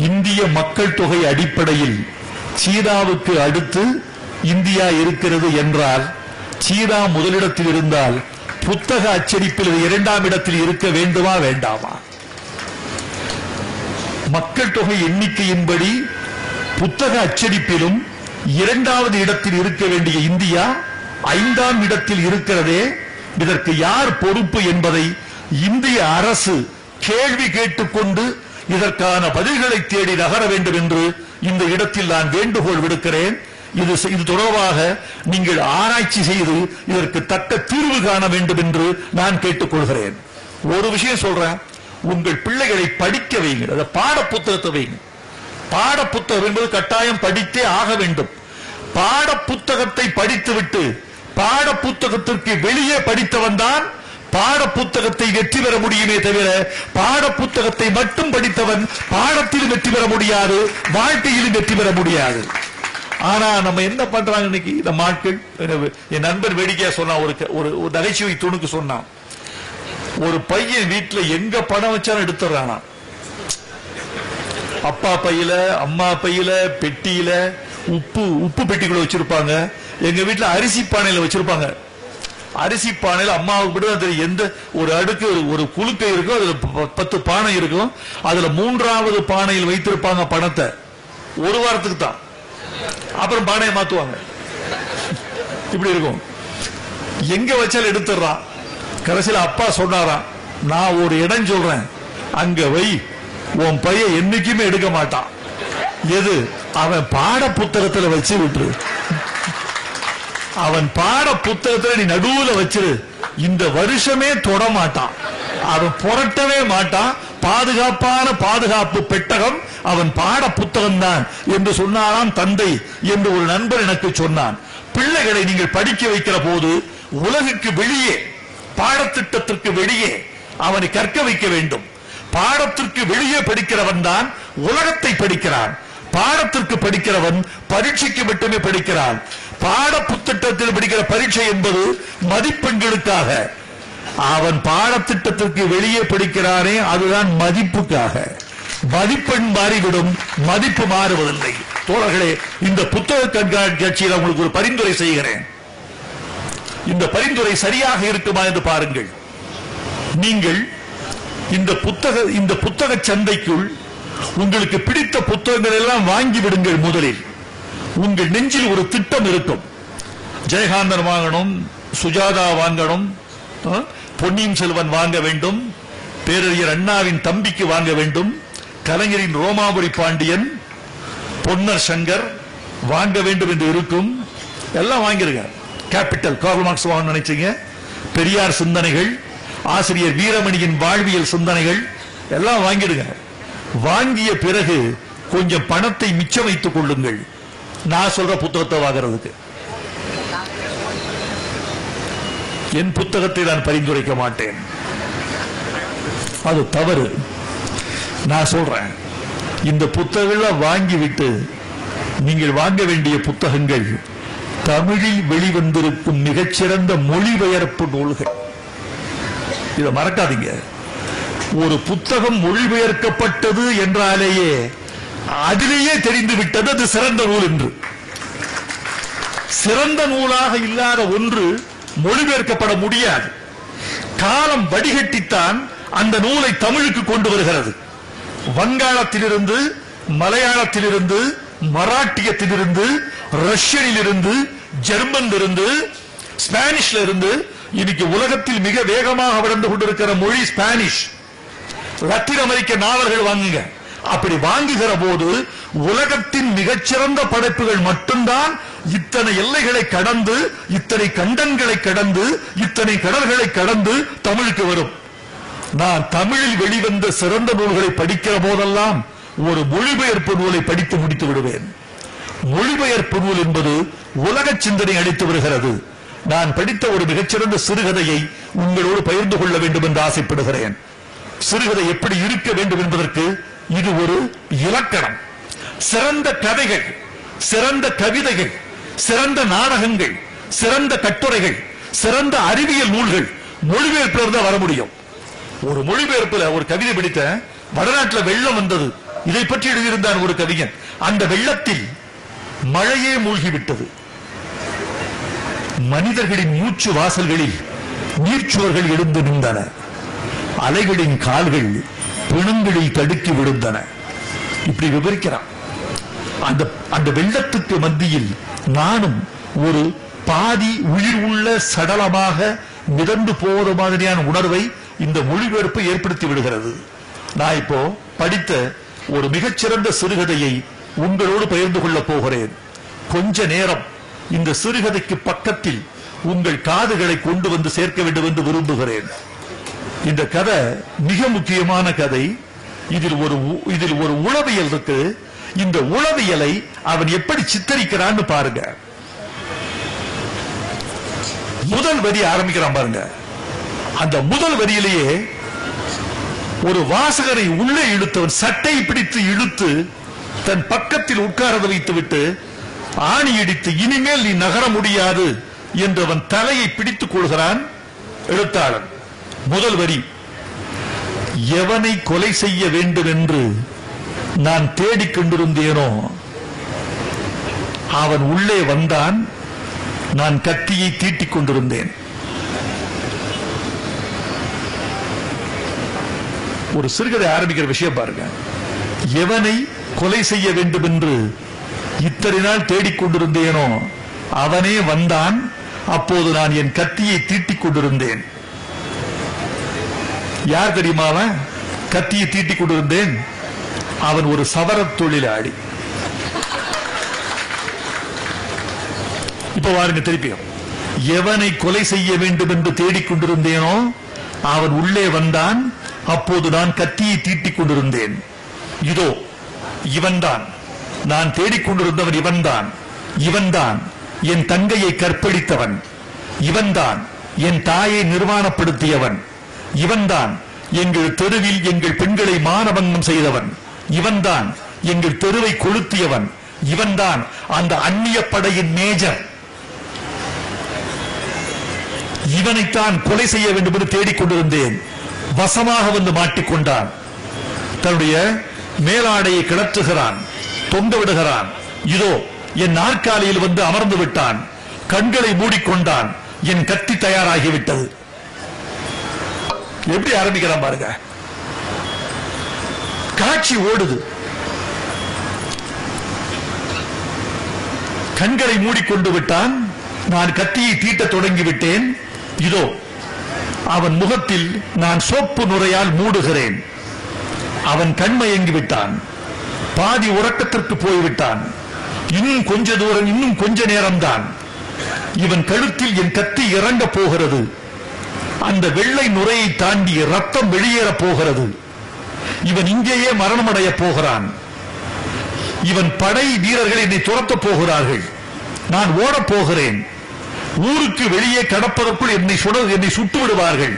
இந்திய மக்கள் தொகை அடிப்படையில் சீனாவுக்கு அடுத்து இந்தியா இருக்கிறது என்றால், சீனா முதலிடத்தில் இருந்தால் புத்தக அச்சடிப்பில் 2ஆம் இடத்தில் இருக்க வேண்டுமா வேண்டாமா? மக்கள் தொகை எண்ணிக்கையின்படி புத்தக அச்சடிப்பிலும் இரண்டாவது இடத்தில் இருக்க வேண்டிய இந்தியா 5ஆம் இடத்தில் இருக்கிறதே, இதற்கு யார் பொறுப்பு என்பதை இந்திய அரசு கேள்வி கேட்டுக்கொண்டு இதற்கான பதில்களை தேடி நகர வேண்டும் என்று இந்த இடத்தில் நான் வேண்டுகோள் விடுக்கிறேன். இது தொடர்பாக நீங்கள் ஆராய்ச்சி செய்து இதற்கு தக்க தீர்வு காண வேண்டும் என்று நான் கேட்டுக்கொள்கிறேன். ஒரு விஷயம் சொல்றேன், உங்கள் பிள்ளைகளை படிக்க வைங்க, பாட புத்தகத்தை வைங்க. பாட புத்தகம் என்பது கட்டாயம் படித்தே ஆக வேண்டும். பாட புத்தகத்தை படித்துவிட்டு பாட புத்தகத்திற்கு வெளியே படித்தவன் தான் பாட புத்தகத்தை வெற்றி பெற முடியுமே தவிர பாட புத்தகத்தை மட்டும் படித்தவன் பாடத்தில் வெற்றி பெற முடியாது, வாழ்க்கையிலும் வெற்றி பெற முடியாது. ஆனா நம்ம என்ன பண்றாங்க இன்னைக்கு நம்ம ஆட்கள்? என் நண்பர் வேடிக்கையா சொன்னா, ஒரு நகைச்சுவை துணுக்கு சொன்னான், ஒரு பையன் வீட்டுல எங்க பணம் வச்சாலும் எடுத்துறானா. அப்பா பையில, அம்மா பையில, பெட்டியில உப்பு பெட்டிக்குள்ள வச்சிருப்பாங்க. எங்க வீட்டுல அரிசி பானையில வச்சிருப்பாங்க. அரிசி பானையில அம்மாவுக்கு மட்டும் தெரியும் எந்த ஒரு அடுக்கு ஒரு குலுக்கை இருக்கும், அதுல 10 பானை இருக்கும். அதுல 3வது பானையில் வைத்திருப்பாங்க பணத்தை. ஒரு வாரத்துக்கு தான், அப்புறம் பானையை மாத்துவாங்க. இப்படி இருக்கும். எங்க வச்சாலும் எடுத்துறான். கடைசியில் அப்பா சொன்னாராம், நான் ஒரு இடம் சொல்றேன், அங்க வை, உன் பையன் என்னைக்குமே எடுக்க மாட்டான். எது? அவன் பாட புத்தகத்துல வச்சு விட்டுரு. அவன் பாட புத்தகத்துல நீ நடுவுல வச்சிரு, இந்த வருஷமே தொட மாட்டான், அவன் புரட்டவே மாட்டான். பாதுகாப்பான பாதுகாப்பு பெட்டகம் அவன் பாட புத்தகம் தான் என்று சொன்னாராம் தந்தை என்று ஒரு நண்பர் எனக்கு சொன்னான். பிள்ளைகளை நீங்கள் படிக்க வைக்கிற போது உலகுக்கு வெளியே, பாடத்திட்டத்திற்கு வெளியே அவனை கற்க வைக்க வேண்டும். பாடத்திற்கு வெளியே படிக்கிறவன் தான் உலகத்தை படிக்கிறான். பாடத்திற்கு படிக்கிறவன் பரீட்சைக்கு மட்டுமே படிக்கிறான். பாட புத்தகத்தில் படிக்கிற பரீட்சை என்பது மதிப்பெண்களுக்காக. அவன் பாடத்திட்டத்திற்கு வெளியே படிக்கிறானே, அதுதான் மதிப்புக்காக. மதிப்பெண் மாறிவிடும், மதிப்பு மாறுவதில்லை. தோழர்களே, இந்த புத்தக கண்காட்சியில் உங்களுக்கு ஒரு பரிந்துரை செய்கிறேன். இந்த பரிந்துரை சரியாக இருக்குமா என்று பாருங்கள். நீங்கள் இந்த புத்தக சந்தைக்குள் உங்களுக்கு பிடித்த புத்தகங்கள் எல்லாம் வாங்கி விடுங்கள். முதலில் உங்கள் நெஞ்சில் ஒரு திட்டம் இருக்கும். ஜெயகாந்தன் வாங்கணும், சுஜாதா வாங்கணும், பொன்னியின் செல்வன் வாங்க வேண்டும், பேரறிஞர் அண்ணாவின் தம்பிக்கு வாங்க வேண்டும், கலைஞரின் ரோமாபுரி பாண்டியன், பொன்னர் சங்கர் வாங்க வேண்டும் என்று இருக்கும். எல்லாம் வாங்கிருங்க. கேபிட்டல் கார்ல் மார்க்ஸ் வாங்க நினைச்சீங்க, பெரியார் சிந்தனைகள், ஆசிரியர் வீரமணியின் வாழ்வியல் சிந்தனைகள் எல்லாம் வாங்கிடுங்க. வாங்கிய பிறகு கொஞ்சம் பணத்தை மிச்சம் வைத்துக் கொள்ளுங்கள். நான் சொல்ற புத்தகத்தை வாங்குறதுக்கு. என் புத்தகத்தை நான் பரிந்துரைக்க மாட்டேன், அது தவறு. நான் சொல்றேன், இந்த புத்தகங்களை வாங்கிவிட்டு நீங்கள் வாங்க வேண்டிய புத்தகங்கள் தமிழில் வெளிவந்திருக்கும் மிகச்சிறந்த மொழிபெயர்ப்பு நூல்கள். இதை மறக்காதீங்க. ஒரு புத்தகம் மொழிபெயர்க்கப்பட்டது என்றாலேயே அதிலேயே தெரிந்து விட்டது அது சிறந்த நூல் என்று. சிறந்த நூலாக இல்லாத ஒன்று மொழிபெயர்க்கப்பட முடியாது. காலம் வடிகட்டித்தான் அந்த நூலை தமிழுக்கு கொண்டு வருகிறது. வங்காளத்திலிருந்து, மலையாளத்திலிருந்து, மராட்டியத்திலிருந்து, ரஷ்யனிலிருந்து, ஜெர்மனிலிருந்து, ஸ்பானிஷ்ல இருந்து, இன்னைக்கு உலகத்தில் மிக வேகமாக வளர்ந்து கொண்டிருக்கிற மொழி ஸ்பானிஷ். லத்தீன் அமெரிக்க நாவல்கள் வாங்குங்க. அப்படி வாங்குகிற போது உலகத்தின் மிகச்சிறந்த படைப்புகள் மட்டும்தான் இத்தனை எல்லைகளை கடந்து, இத்தனை கண்டங்களை கடந்து, இத்தனை கடல்களை கடந்து தமிழுக்கு வரும். நான் தமிழில் வெளிவந்த சிறந்த நூல்களை படிக்கிற போதெல்லாம் ஒரு மொழிபெயர்ப்பு நூலை படித்து முடித்து விடுவேன். மொழிபெயர்ப்பு நூல் என்பது உலக சிந்தனை அளித்து வருகிறது. நான் படித்த ஒரு மிகச்சிறந்த சிறுகதையை உங்களோடு பகிர்ந்து கொள்ள வேண்டும் என்று ஆசைப்படுகிறேன். சிறுகதை எப்படி இருக்க வேண்டும் என்பதற்கு இது ஒரு இலக்கணம். சிறந்த கதைகள், சிறந்த கவிதைகள், சிறந்த நாடகங்கள், சிறந்த கட்டுரைகள், சிறந்த அறிவியல் நூல்கள் மொழிபெயர்ப்பில் தான் வர முடியும். ஒரு மொழிபெயர்ப்பில் ஒரு கவிதை படித்த, வடநாட்டில் வெள்ளம் வந்தது, இதை பற்றி எழுதியிருந்தான் ஒரு கவிஞன். அந்த வெள்ளத்தில் மழையே மூழ்கிவிட்டது. மனிதர்களின் மூச்சு வாசல்களில் நீர்ச்சுவர்கள் எழுந்து நின்றன. அலைகளின் கால்கள் பிணங்களில் தடுக்கி விழுந்தன. இப்படி விவரிக்கிறான். அந்த வெள்ளத்துக்கு மத்தியில் நானும் ஒரு பாதி உயிர் உள்ள சடலமாக மிதந்து போவது மாதிரியான உணர்வை இந்த மொழிபெயர்ப்பு ஏற்படுத்தி விடுகிறது. நான் இப்போ படித்த ஒரு மிகச்சிறந்த சிறுகதையை உங்களோடு பகிர்ந்து கொள்ளப் போகிறேன். கொஞ்ச நேரம் இந்த சிறுகதைக்கு பக்கத்தில் உங்கள் காதுகளை கொண்டு வந்து சேர்க்க வேண்டும் என்று விரும்புகிறேன். இந்த கதை மிக முக்கியமான கதை. இதில் ஒரு உளவியல் இருக்கு. இந்த உளவியலை அவன் எப்படி சித்தரிக்கிறான்னு பாருங்க. முதல் வரி ஆரம்பிக்கிறான் பாருங்க. அந்த முதல் வரியிலேயே ஒரு வாசகரை உள்ளே இழுத்தவன் சட்டை பிடித்து இழுத்து தன் பக்கத்தில் உட்கார வைத்துவிட்டு ஆணி இடித்து இனிமேல் நீ நகர முடியாது என்று அவன் தலையை பிடித்துக் கொள்கிறான் எழுத்தாளன். முதல் வரி, எவனை கொலை செய்ய வேண்டும் என்று நான் தேடிக் கொண்டிருந்தேனோ அவன் உள்ளே வந்தான், நான் கத்தியை தீட்டிக் கொண்டிருந்தேன். ஒரு சிறுகதை ஆரம்பிக்கிற விஷயம் பாருங்க. எவனை கொலை செய்ய வேண்டும் என்று இத்தனை நாள் தேடிக் கொண்டிருந்தேனோ அவனே வந்தான், அப்போது நான் என் கத்தியை தீட்டிக் கொண்டிருந்தேன். யார் தெரியுமா அவன்? கத்தியை தீட்டிக் கொண்டிருந்தேன். அவன் ஒரு சவரத் தொழிலாளி. இப்ப பாருங்க திருப்பியும், எவனை கொலை செய்ய வேண்டும் என்று தேடிக்கொண்டிருந்தேனோ அவன் உள்ளே வந்தான், அப்போது நான் கத்தியை தீட்டிக் கொண்டிருந்தேன். இதோ இவன்தான், நான் தேடிக்கொண்டிருந்தவன் இவன்தான். இவன்தான் என் தங்கையை கற்பழித்தவன். இவன்தான் என் தாயை நிர்வாணப்படுத்தியவன். இவன்தான் எங்கள் தெருவில் எங்கள் பெண்களை மானபங்கம் செய்தவன். இவன்தான் எங்கள் தெருவை கொளுத்தியவன். இவன்தான் அந்த அந்நிய படையின் மேஜர். இவனைத்தான் கொலை செய்ய வேண்டும் என்று தேடிக்கொண்டிருந்தேன். வசமாக வந்து மாட்டிக்கொண்டான். தன்னுடைய மேலாடையை கிளற்றுகிறான், தொங்க விடுகிறான். இதோ என் நாற்காலியில் வந்து அமர்ந்து விட்டான். கண்களை மூடிக்கொண்டான். என் கத்தி தயாராகிவிட்டது. எப்படி ஆரம்பிக்கிறான் பாருங்க. காட்சி ஓடுது. கண்களை மூடிக்கொண்டு விட்டான். நான் கத்தியை தீட்ட தொடங்கிவிட்டேன். இதோ அவன் முகத்தில் நான் சோப்பு நுரையால் மூடுகிறேன். அவன் கண்மயங்கி விட்டான். பாதி உறக்கத்திற்கு போய்விட்டான். இன்னும் கொஞ்ச தூரம், இன்னும் கொஞ்ச நேரம்தான். இவன் கழுத்தில் என் கத்தி இறங்க போகிறது. அந்த வெள்ளை நுரையை தாண்டி ரத்தம் வெளியேற போகிறது. இவன் இங்கேயே மரணமடைய போகிறான். இவன் படை வீரர்கள் என்னை துரத்தப் போகிறார்கள். நான் ஓடப் போகிறேன். ஊருக்கு வெளியே கடப்பதற்குள் என்னை சுட்டு விடுவார்கள்.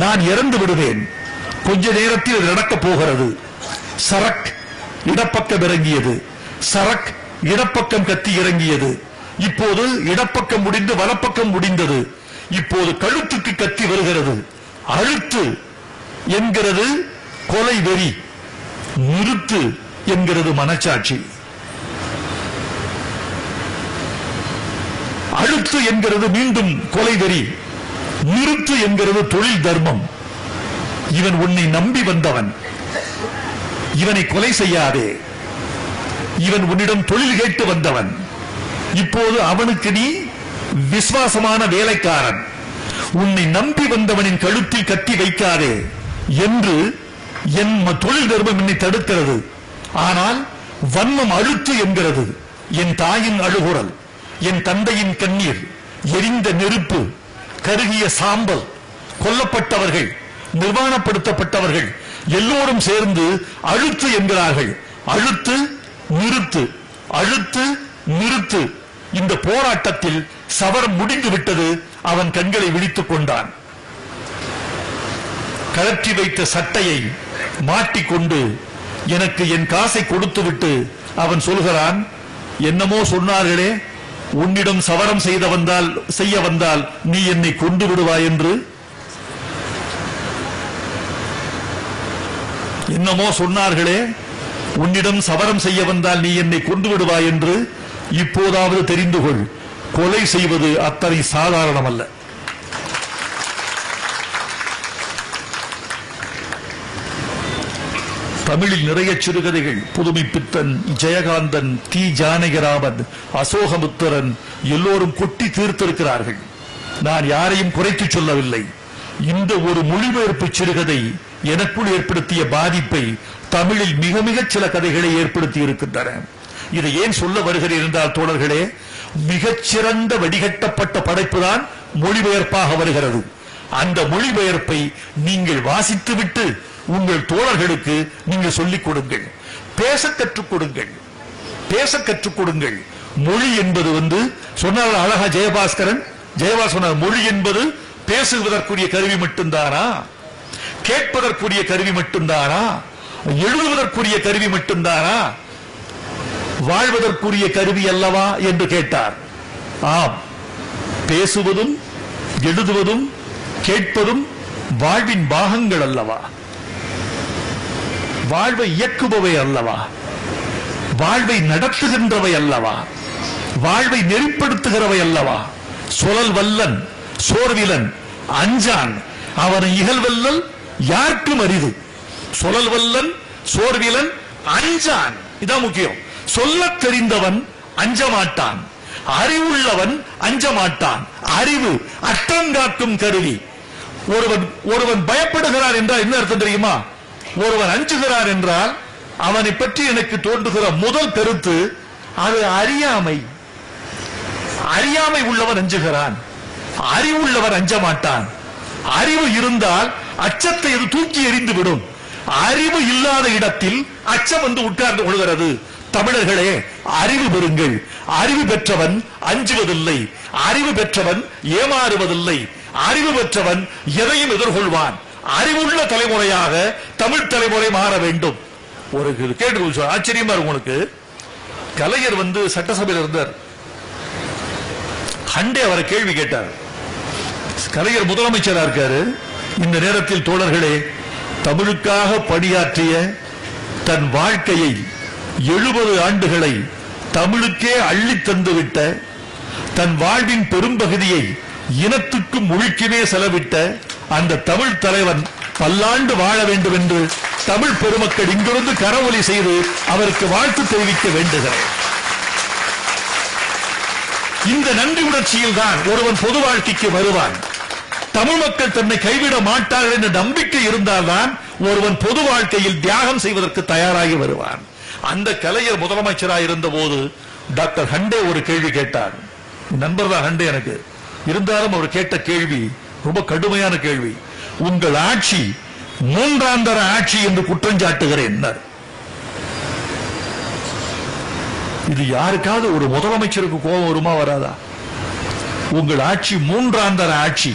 நான் இறந்து விடுவேன். கொஞ்ச நேரத்தில் இது நடக்கப் போகிறது. சரக் இடப்பக்கம் இறங்கியது. சரக் இடப்பக்கம் கத்தி இறங்கியது. இப்போது இடப்பக்கம் முடிந்து வலப்பக்கம் முடிந்தது. இப்போது கழுத்துக்கு கத்தி வருகிறது. அழுத்து என்கிறது கொலை வெறி, நிறுத்து என்கிறது மனச்சாட்சி. அழுத்து என்கிறது மீண்டும் கொலை வெறி, நிறுத்து என்கிறது தொழில் தர்மம். இவன் உன்னை நம்பி வந்தவன். இவனை கொலை செய்யாதே. இவன் உன்னிடம் தொழில் கேட்டு வந்தவன். இப்போது அவனுக்கு நீ விசுவாசமான வேலைக்காரன். உன்னை நம்பி வந்தவனின் கழுத்தில் கத்தி வைக்காதே என்று என் தொழில் தர்மம் என்னை தடுக்கிறது. ஆனால் வன்மம் அழுத்து என்கிறது. என் தாயின் அழுகுரல், என் தந்தையின் கண்ணீர், எரிந்த நெருப்பு, கருகிய சாம்பல், கொல்லப்பட்டவர்கள், நிர்வாணப்படுத்தப்பட்டவர்கள் எல்லோரும் சேர்ந்து அழுத்து என்கிறார்கள். அழுத்து நிறுத்து, அழுத்து நிறுத்து. இந்த போராட்டத்தில் சவரம் முடிந்து விட்டது. அவன் கண்களை விழித்துக் கொண்டான். கழற்றி வைத்த சட்டையை மாட்டிக்கொண்டு எனக்கு என் காசை கொடுத்துவிட்டு அவன் சொல்கிறான், என்னமோ சொன்னார்களே, உன்னிடம் சவரம் செய்ய வந்தால் நீ என்னை கொண்டு விடுவாய் என்று. என்னமோ சொன்னார்களே, உன்னிடம் சவரம் செய்ய வந்தால் நீ என்னை கொண்டு விடுவாய் என்று. இப்போதாவது தெரிந்து கொள், கொலை செய்வது அத்தனை சாதாரணம் அல்ல. தமிழில் நிறைய சிறுகதைகள் புதுமைப்பித்தன், ஜெயகாந்தன், தி ஜானகிராமன், அசோகமுத்தரன் எல்லோரும் கொட்டி தீர்த்திருக்கிறார்கள். நான் யாரையும் குறைத்து சொல்லவில்லை. இந்த ஒரு மொழிபெயர்ப்பு சிறுகதை எனக்குள் ஏற்படுத்திய பாதிப்பை தமிழில் மிக மிக சில கதைகளை ஏற்படுத்தி இருக்கின்றன. இதை ஏன் சொல்ல வருகிறேன் என்றால் தோழர்களே, மிகச்சிறந்த வடிகட்டப்பட்ட படைப்புதான் மொழிபெயர்ப்பாக வருகிறது. அந்த மொழிபெயர்ப்பை நீங்கள் வாசித்துவிட்டு உங்கள் தோழர்களுக்கு நீங்கள் சொல்லிக் கொடுங்கள், பேச கற்றுக் கொடுங்கள், பேச கற்றுக் கொடுங்கள். மொழி என்பது சொன்னார் அழகா ஜெயபாஸ்கரன் சொன்னார், மொழி என்பது பேசுவதற்குரிய கருவி மட்டும்தானா, கேட்பதற்குரிய கருவி மட்டும்தானா, எழுதுவதற்குரிய கருவி மட்டும்தானா, வாழ்வதற்குரிய கருவி அல்லவா என்று கேட்டார். ஆம், பேசுவதும் எழுதுவதும் கேட்பதும் வாழ்வின் பாகங்கள் அல்லவா, வாழ்வை இயக்குபவை அல்லவா, வாழ்வை நடத்துகின்றவை அல்லவா, வாழ்வை நெறிப்படுத்துகிறவை அல்லவா. சொலல் வல்லன் சோர்விலன் அஞ்சான் அவனை இகழ்வல்லல் யாருக்கும் அரிது. சொலல் வல்லன் சோர்விலன் அஞ்சான், இதான் முக்கியம். சொல்லத் தெரிந்தவன் அஞ்ச மாட்டான், அறிவுள்ளவன் அஞ்ச மாட்டான். அறிவு அற்றங்காக்கும் கருவி. ஒருவன் பயப்படுகிறார் என்றால் என்ன அர்த்தம் தெரியுமா? ஒருவன் அஞ்சுகிறார் என்றால் அவனை பற்றி எனக்கு தோன்றுகிற முதல் கருத்து அது அறியாமை. அறியாமை உள்ளவன் அஞ்சுகிறான், அறிவுள்ளவர் அஞ்ச மாட்டான். அறிவு இருந்தால் அச்சத்தை அது தூக்கி எறிந்து விடும். அறிவு இல்லாத இடத்தில் அச்சம் வந்து உட்கார்ந்து கொள்கிறது. தமிழர்களே, அறிவு பெறுங்கள். அறிவு பெற்றவன் அஞ்சுவதில்லை, அறிவு பெற்றவன் ஏமாறுவதில்லை, அறிவு பெற்றவன் எதையும் எதிர்கொள்வான். அறிவுள்ள தலைமுறையாக தமிழ் தலைமுறை மாற வேண்டும். ஒரு கேட்டு ஆச்சரியமா இருக்கும் உங்களுக்கு. கலைஞர் சட்டசபையில் இருந்தார். ஹண்டே அவரை கேள்வி கேட்டார். கலைஞர் முதலமைச்சராக இருக்காரு. இந்த நேரத்தில் தோழர்களே, தமிழுக்காக பணியாற்றிய தன் வாழ்க்கையை 70 ஆண்டுகளை தமிழுக்கே அள்ளி தந்துவிட்ட, தன் வாழ்வின் பெரும்பகுதியை இனத்துக்கும் மொழிக்குமே செலவிட்ட அந்த தமிழ் தலைவன் பல்லாண்டு வாழ வேண்டும் என்று தமிழ் பெருமக்கள் இங்கிருந்து கரவொலி செய்து அவருக்கு வாழ்த்து தெரிவிக்க வேண்டுகிறேன். இந்த நன்றி உணர்ச்சியில் தான் ஒருவன் பொது வாழ்க்கைக்கு வருவான். தமிழ் மக்கள் தன்னை கைவிட மாட்டார்கள் என்ற நம்பிக்கை இருந்தால்தான் ஒருவன் பொது வாழ்க்கையில் தியாகம் செய்வதற்கு தயாராகி வருவான். அந்த கலைஞர் முதலமைச்சராக இருந்த போது டாக்டர் ஹண்டே ஒரு கேள்வி கேட்டார். நண்பர் தான் ஹண்டே எனக்கு. இருந்தாலும் அவர் கேட்ட கேள்வி ரொம்ப கடுமையான கேள்வி. உங்கள் ஆட்சி மூன்றாந்தர ஆட்சி என்று குற்றஞ்சாட்டுகிறேன். இது யாருக்காவது ஒரு முதலமைச்சருக்கு கோபம் வருமா வராதா? உங்கள் ஆட்சி மூன்றாந்தர ஆட்சி.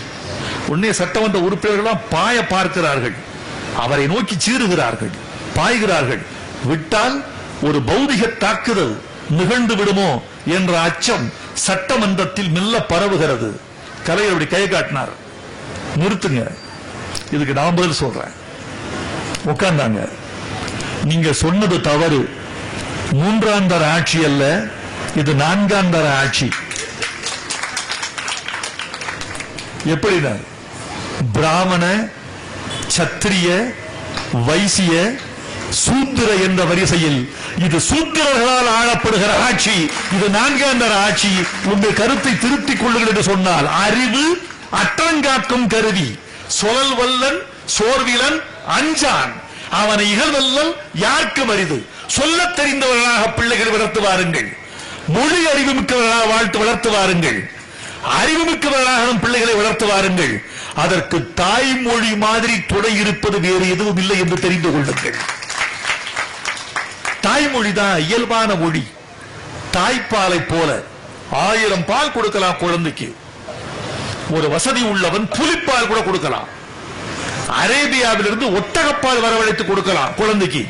உடனே சட்டமன்ற உறுப்பினர்கள் பாய பார்க்கிறார்கள், அவரை நோக்கி சீறுகிறார்கள், பாய்கிறார்கள். விட்டால் ஒரு பௌதிக தாக்குதல் நிகழ்ந்து விடுமோ என்ற அச்சம் சட்டமன்றத்தில் மெல்ல பரவுகிறது. கலைஞர் அப்படி கை காட்டினார். நிறுத்துங்க, இதுக்கு நான் பதில் சொல்றேன். உட்கார்ந்தாங்க. நீங்க சொன்னது தவறு. மூன்றாந்தர ஆட்சி அல்ல, இது நான்காந்தர ஆட்சி. எப்படின்னா, பிராமண, சத்திரிய, வைசிய, சூத்திர என்ற வரிசையில் இது சூத்திரர்களால் ஆளப்படுகிற ஆட்சி, இது நான்காந்தர ஆட்சி. உங்கள் கருத்தை திருத்திக் கொள்ளுங்கள் என்று சொன்னால், அறிவு அற்றங்காக்கும் கருவி. சொலல் வல்லன் சோர்விலன் அஞ்சான் அவனை இகழ்வல்லல் யாருக்கும் அரிது. சொல்ல தெரிந்தவர்களாக பிள்ளைகள் வளர்த்து வாருங்கள். மொழி அறிவு மிக்கவர்களாக வாழ்த்து வளர்த்து வாருங்கள். அறிவு மிக்கவர்களாக பிள்ளைகளை வளர்த்து வாருங்கள். அதற்கு தாய்மொழி மாதிரி துணை இருப்பது வேறு எதுவும் இல்லை என்று தெரிந்து கொள்ளுங்கள். தாய்மொழி தான் இயல்பான மொழி. தாய்ப்பாலை போல 1000 பால் கொடுக்கலாம் குழந்தைக்கு. ஒரு வசதி உள்ளவன் புலிப்பால் கூட கொடுக்கலாம். அரேபியாவிலிருந்து ஒட்டகப்பால் வரவழைத்து கொடுக்கலாம் குழந்தைக்கு.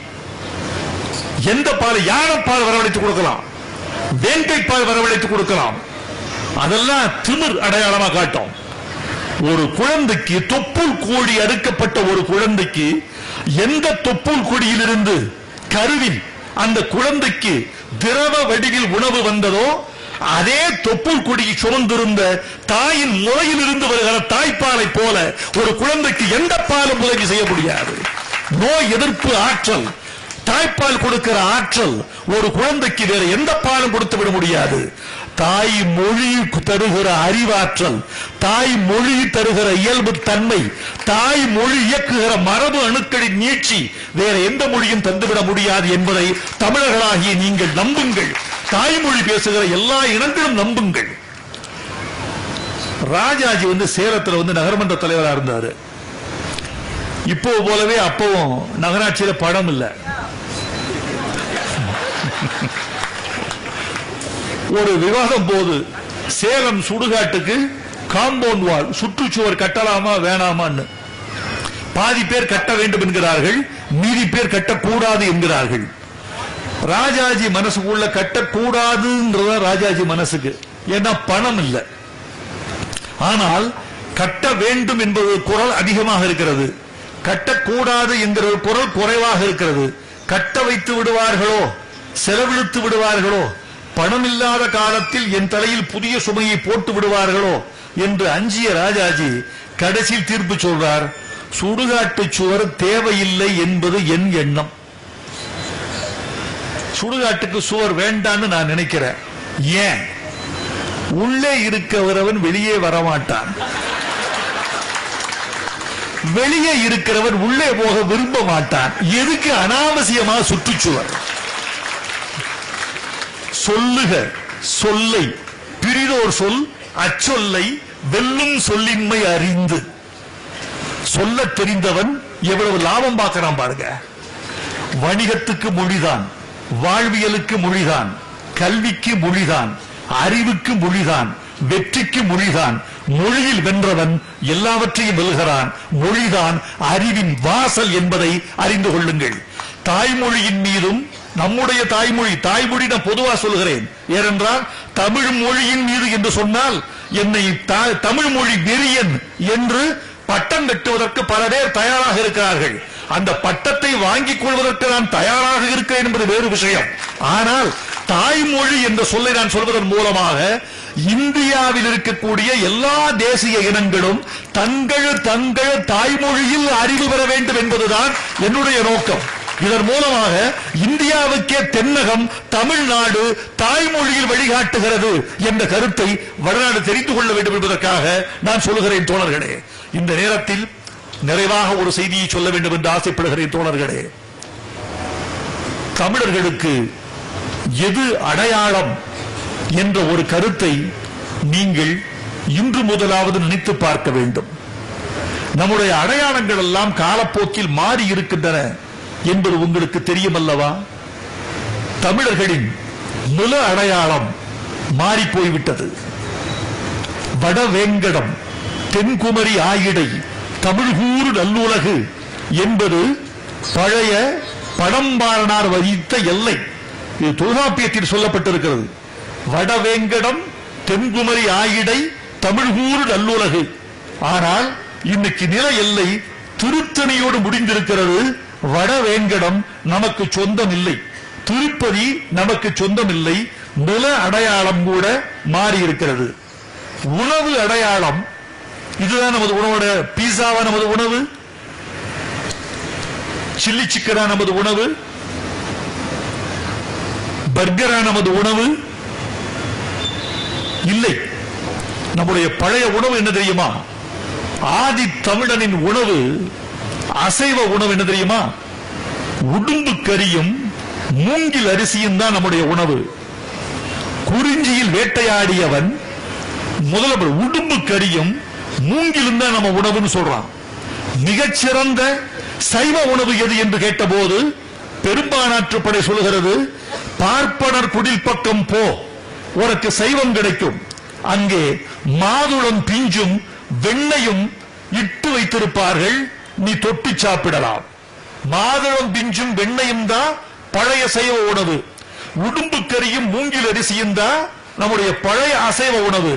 எந்த பால், யானைப்பால் வரவழைத்து கொடுக்கலாம், வேங்கைப்பால் வரவழைத்து கொடுக்கலாம். அதெல்லாம் திமிர் அடையாளமா காட்டும். ஒரு குழந்தைக்கு, தொப்புள் கோடி அடுக்கப்பட்ட ஒரு குழந்தைக்கு எந்த தொப்புள் கொடியிலிருந்து கருவில் அந்த குழந்தைக்கு திரவ வடிவில் உணவு வந்ததோ அதே தொப்புள் கொடியை சுமந்திருந்த தாயின் முறையில் இருந்து வருகிற தாய்ப்பாலை போல ஒரு குழந்தைக்கு எந்த பாலும் உதவி செய்ய முடியாது. நோய் எதிர்ப்பு ஆற்றல், தாய்ப்பால் கொடுக்கிற ஆற்றல் ஒரு குழந்தைக்கு வேற எந்த பாலும் கொடுத்து விட முடியாது. தாய் மொழி தருகிற அறிவாற்றல், தாய் மொழி தருகிற இயல்பு தன்மை, தாய் மொழி இயக்குகிற மரபு அணுக்களின் நீட்சி வேற எந்த மொழியும் தந்துவிட முடியாது என்பதை தமிழர்களாகிய நீங்கள் நம்புங்கள். தாய்மொழி பேசுகிற எல்லா இனங்களும் நம்புங்கள். ராஜாஜி சேலத்தில் நகர்மன்ற தலைவராக இருந்தாரு. இப்போ போலவே அப்பவும் நகராட்சியில படம் இல்ல. ஒரு விவாதம் போது சேலம் சுடுகாட்டுக்கு காம்பவுண்ட் வால் சுற்றுச்சுவர் கட்டலாமா வேணாமான்னு பாதி பேர் கட்ட வேண்டும் என்கிறார்கள், மீதி பேர் கட்டக்கூடாது என்கிறார்கள். ராஜாஜி மனசுக்குள்ள கட்டக்கூடாதுன்றத ராஜாஜி மனசுக்கு, ஏன்னா பணம் இல்லை. ஆனால் கட்ட வேண்டும் என்பது குரல் அதிகமாக இருக்கிறது, கட்டக்கூடாது என்கிற குரல் குறைவாக இருக்கிறது. கட்ட வைத்து விடுவார்களோ, செலவிழுத்து விடுவார்களோ, பணம் இல்லாத காலத்தில் என் தலையில் புதிய சுமையை போட்டு விடுவார்களோ என்று அஞ்சிய ராஜாஜி கடைசியில் தீர்ப்பு சொல்றார், சுடுகாட்டு சுவர் தேவையில்லை என்பது என் எண்ணம். சுடுகாட்டுக்கு சுவர் வேண்டான்னு நான் நினைக்கிறேன். ஏன்? உள்ளே இருக்கிறவன் வெளியே வரமாட்டான், வெளியே இருக்கிறவன் உள்ளே போக விரும்ப மாட்டான். எதுக்கு அனாவசியமா சுற்றுச்சுவர்? சொல்லுக சொல்லை பிரிதோர் சொல் அச்சொல்லை வெல்லும் சொல்லின்மை அறிந்து. சொல்ல தெரிந்தவன் எவ்வளவு லாபம் பார்க்கிறான் பாருங்க. வணிகத்துக்கு மொழிதான், வாழ்வியலுக்கு மொழிதான், கல்விக்கு மொழிதான், அறிவுக்கு மொழிதான், வெற்றிக்கு மொழிதான். மொழியில் வென்றவன் எல்லாவற்றையும் வெல்கிறான். மொழிதான் அறிவின் வாசல் என்பதை அறிந்து கொள்ளுங்கள். தாய்மொழியின் மீதும், நம்முடைய தாய்மொழி, தாய்மொழி நான் பொதுவா சொல்கிறேன், ஏனென்றால் தமிழ் மொழியின் மீது என்று சொன்னால் என்னை தமிழ் மொழி வெறியன் என்று பட்டம் கட்டுவதற்கு பல பேர் தயாராக இருக்கிறார்கள். அந்த பட்டத்தை வாங்கிக் கொள்வதற்கு நான் தயாராக இருக்கிறேன் என்பது வேறு விஷயம். ஆனால் தாய்மொழி என்ற சொல்லை நான் சொல்வதன் மூலமாக இந்தியாவில் இருக்கக்கூடிய எல்லா தேசிய இனங்களும் தங்கள் தாய்மொழியில் அறிவு பெற வேண்டும் என்பதுதான் என்னுடைய நோக்கம். இதன் மூலமாக இந்தியாவுக்கே தென்னகம் தமிழ்நாடு தாய்மொழியில் வழிகாட்டுகிறது என்ற கருத்தை வடநாடு தெரிந்து கொள்ள வேண்டும் என்பதற்காக நான் சொல்லுகிறேன் தோழர்களே. இந்த நேரத்தில் நிறைவாக ஒரு செய்தியை சொல்ல வேண்டும் என்று ஆசைப்படுகிறேன் தோழர்களே. தமிழர்களுக்கு எது அடையாளம் என்ற ஒரு கருத்தை நீங்கள் இன்று முதலாவது நினைத்து பார்க்க வேண்டும். நம்முடைய அடையாளங்கள் எல்லாம் காலப்போக்கில் மாறி இருக்கின்றன என்பது உங்களுக்கு தெரியும் அல்லவா? தமிழர்களின் நில அடையாளம் மாறி போய்விட்டது. வடவேங்கடம், தென்குமரி ஆயிடை, தமிழ்கூறு நல்லுலகு என்பது பழைய படம்பாரனார் வகித்த எல்லை. இது தொல்காப்பியத்தில் சொல்லப்பட்டிருக்கிறது. வடவேங்கடம், தென்குமரி ஆயிடை, தமிழ்கூறு நல்லுலகு. ஆனால் இன்னைக்கு நில எல்லை திருத்தணியோடு முடிந்திருக்கிறது. வடவேங்கடம் நமக்கு சொந்தம் இல்லை, திருப்பதி நமக்கு சொந்தம் இல்லை. நில அடையாளம் கூட மாறி இருக்கிறது. உணவு அடையாளம், இதுதான் நமது உணவோட. பீஸாவா நமது உணவு, சில்லி சிக்கனா நமது உணவு, பர்கரா நமது உணவு இல்லை. நம்முடைய பழைய உணவு என்ன தெரியுமா? ஆதி தமிழனின் உணவு, அசைவ உணவு என்ன தெரியுமா? உடும்பு கறியும் மூங்கில் அரிசியும் தான் நம்முடைய உணவு. குறிஞ்சியில் வேட்டையாடியவன் முதல்ல உடும்பு கறியும் மூங்கிலும் தான் நம்ம உணவுன்னு சொல்றான். மிகச்சிறந்த சைவ உணவு எது என்று கேட்டபோது பெரும்பானாற்றுப்படை சொல்கிறது, பார்ப்பனர் குடில் பக்கம் போ, உனக்கு சைவம் கிடைக்கும். அங்கே மாதுளம் பிஞ்சும் வெண்ணையும் இட்டு வைத்திருப்பார்கள், நீ தொட்டு சாப்பிடலாம். மாதுளம் பிஞ்சும் வெண்ணையும் தான் பழைய சைவ உணவு. உடும்பு கறியும் மூங்கில் அரிசியும் தான் நம்முடைய பழைய அசைவ உணவு.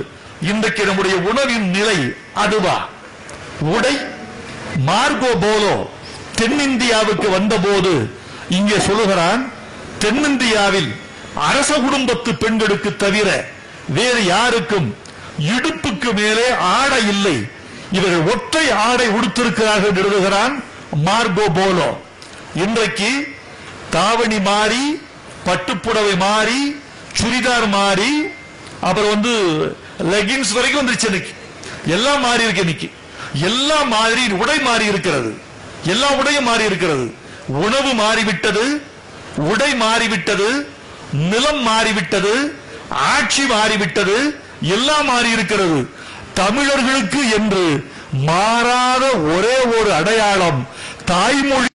இன்றைக்கு நம்முடைய உணவின் நிலை அதுவா? உடை மார்கோ போலோ தென்னிந்தியாவுக்கு வந்தபோது இங்கே சொல்லுகிறான், தென்னிந்தியாவில் அரச குடும்பத்து பெண்களுக்கு தவிர வேறு யாருக்கும் இடுப்புக்கு மேலே ஆடை இல்லை, இவர்கள் ஒற்றை ஆடை உடுத்திருக்கிறார்கள் எழுதுகிறான் மார்கோ போலோ. இன்றைக்கு தாவணி மாறி, பட்டுப்புடவை மாறி, சுடிதார் மாறி, அப்புறம் லெகின்ஸ் வரைக்கும் வந்துருச்சு. இன்னைக்கு எல்லாம் மாறி இருக்கு. இன்னைக்கு எல்லாம் மாறி, உடை மாறி இருக்கிறது. எல்லா உடையும் மாறி இருக்கிறது. உணவு மாறிவிட்டது, உடை மாறிவிட்டது, நிலம் மாறிவிட்டது, ஆட்சி மாறிவிட்டது, எல்லாம் மாறி இருக்கிறது. தமிழர்களுக்கு என்று மாறாத ஒரே ஒரு அடையாளம் தாய்மொழி.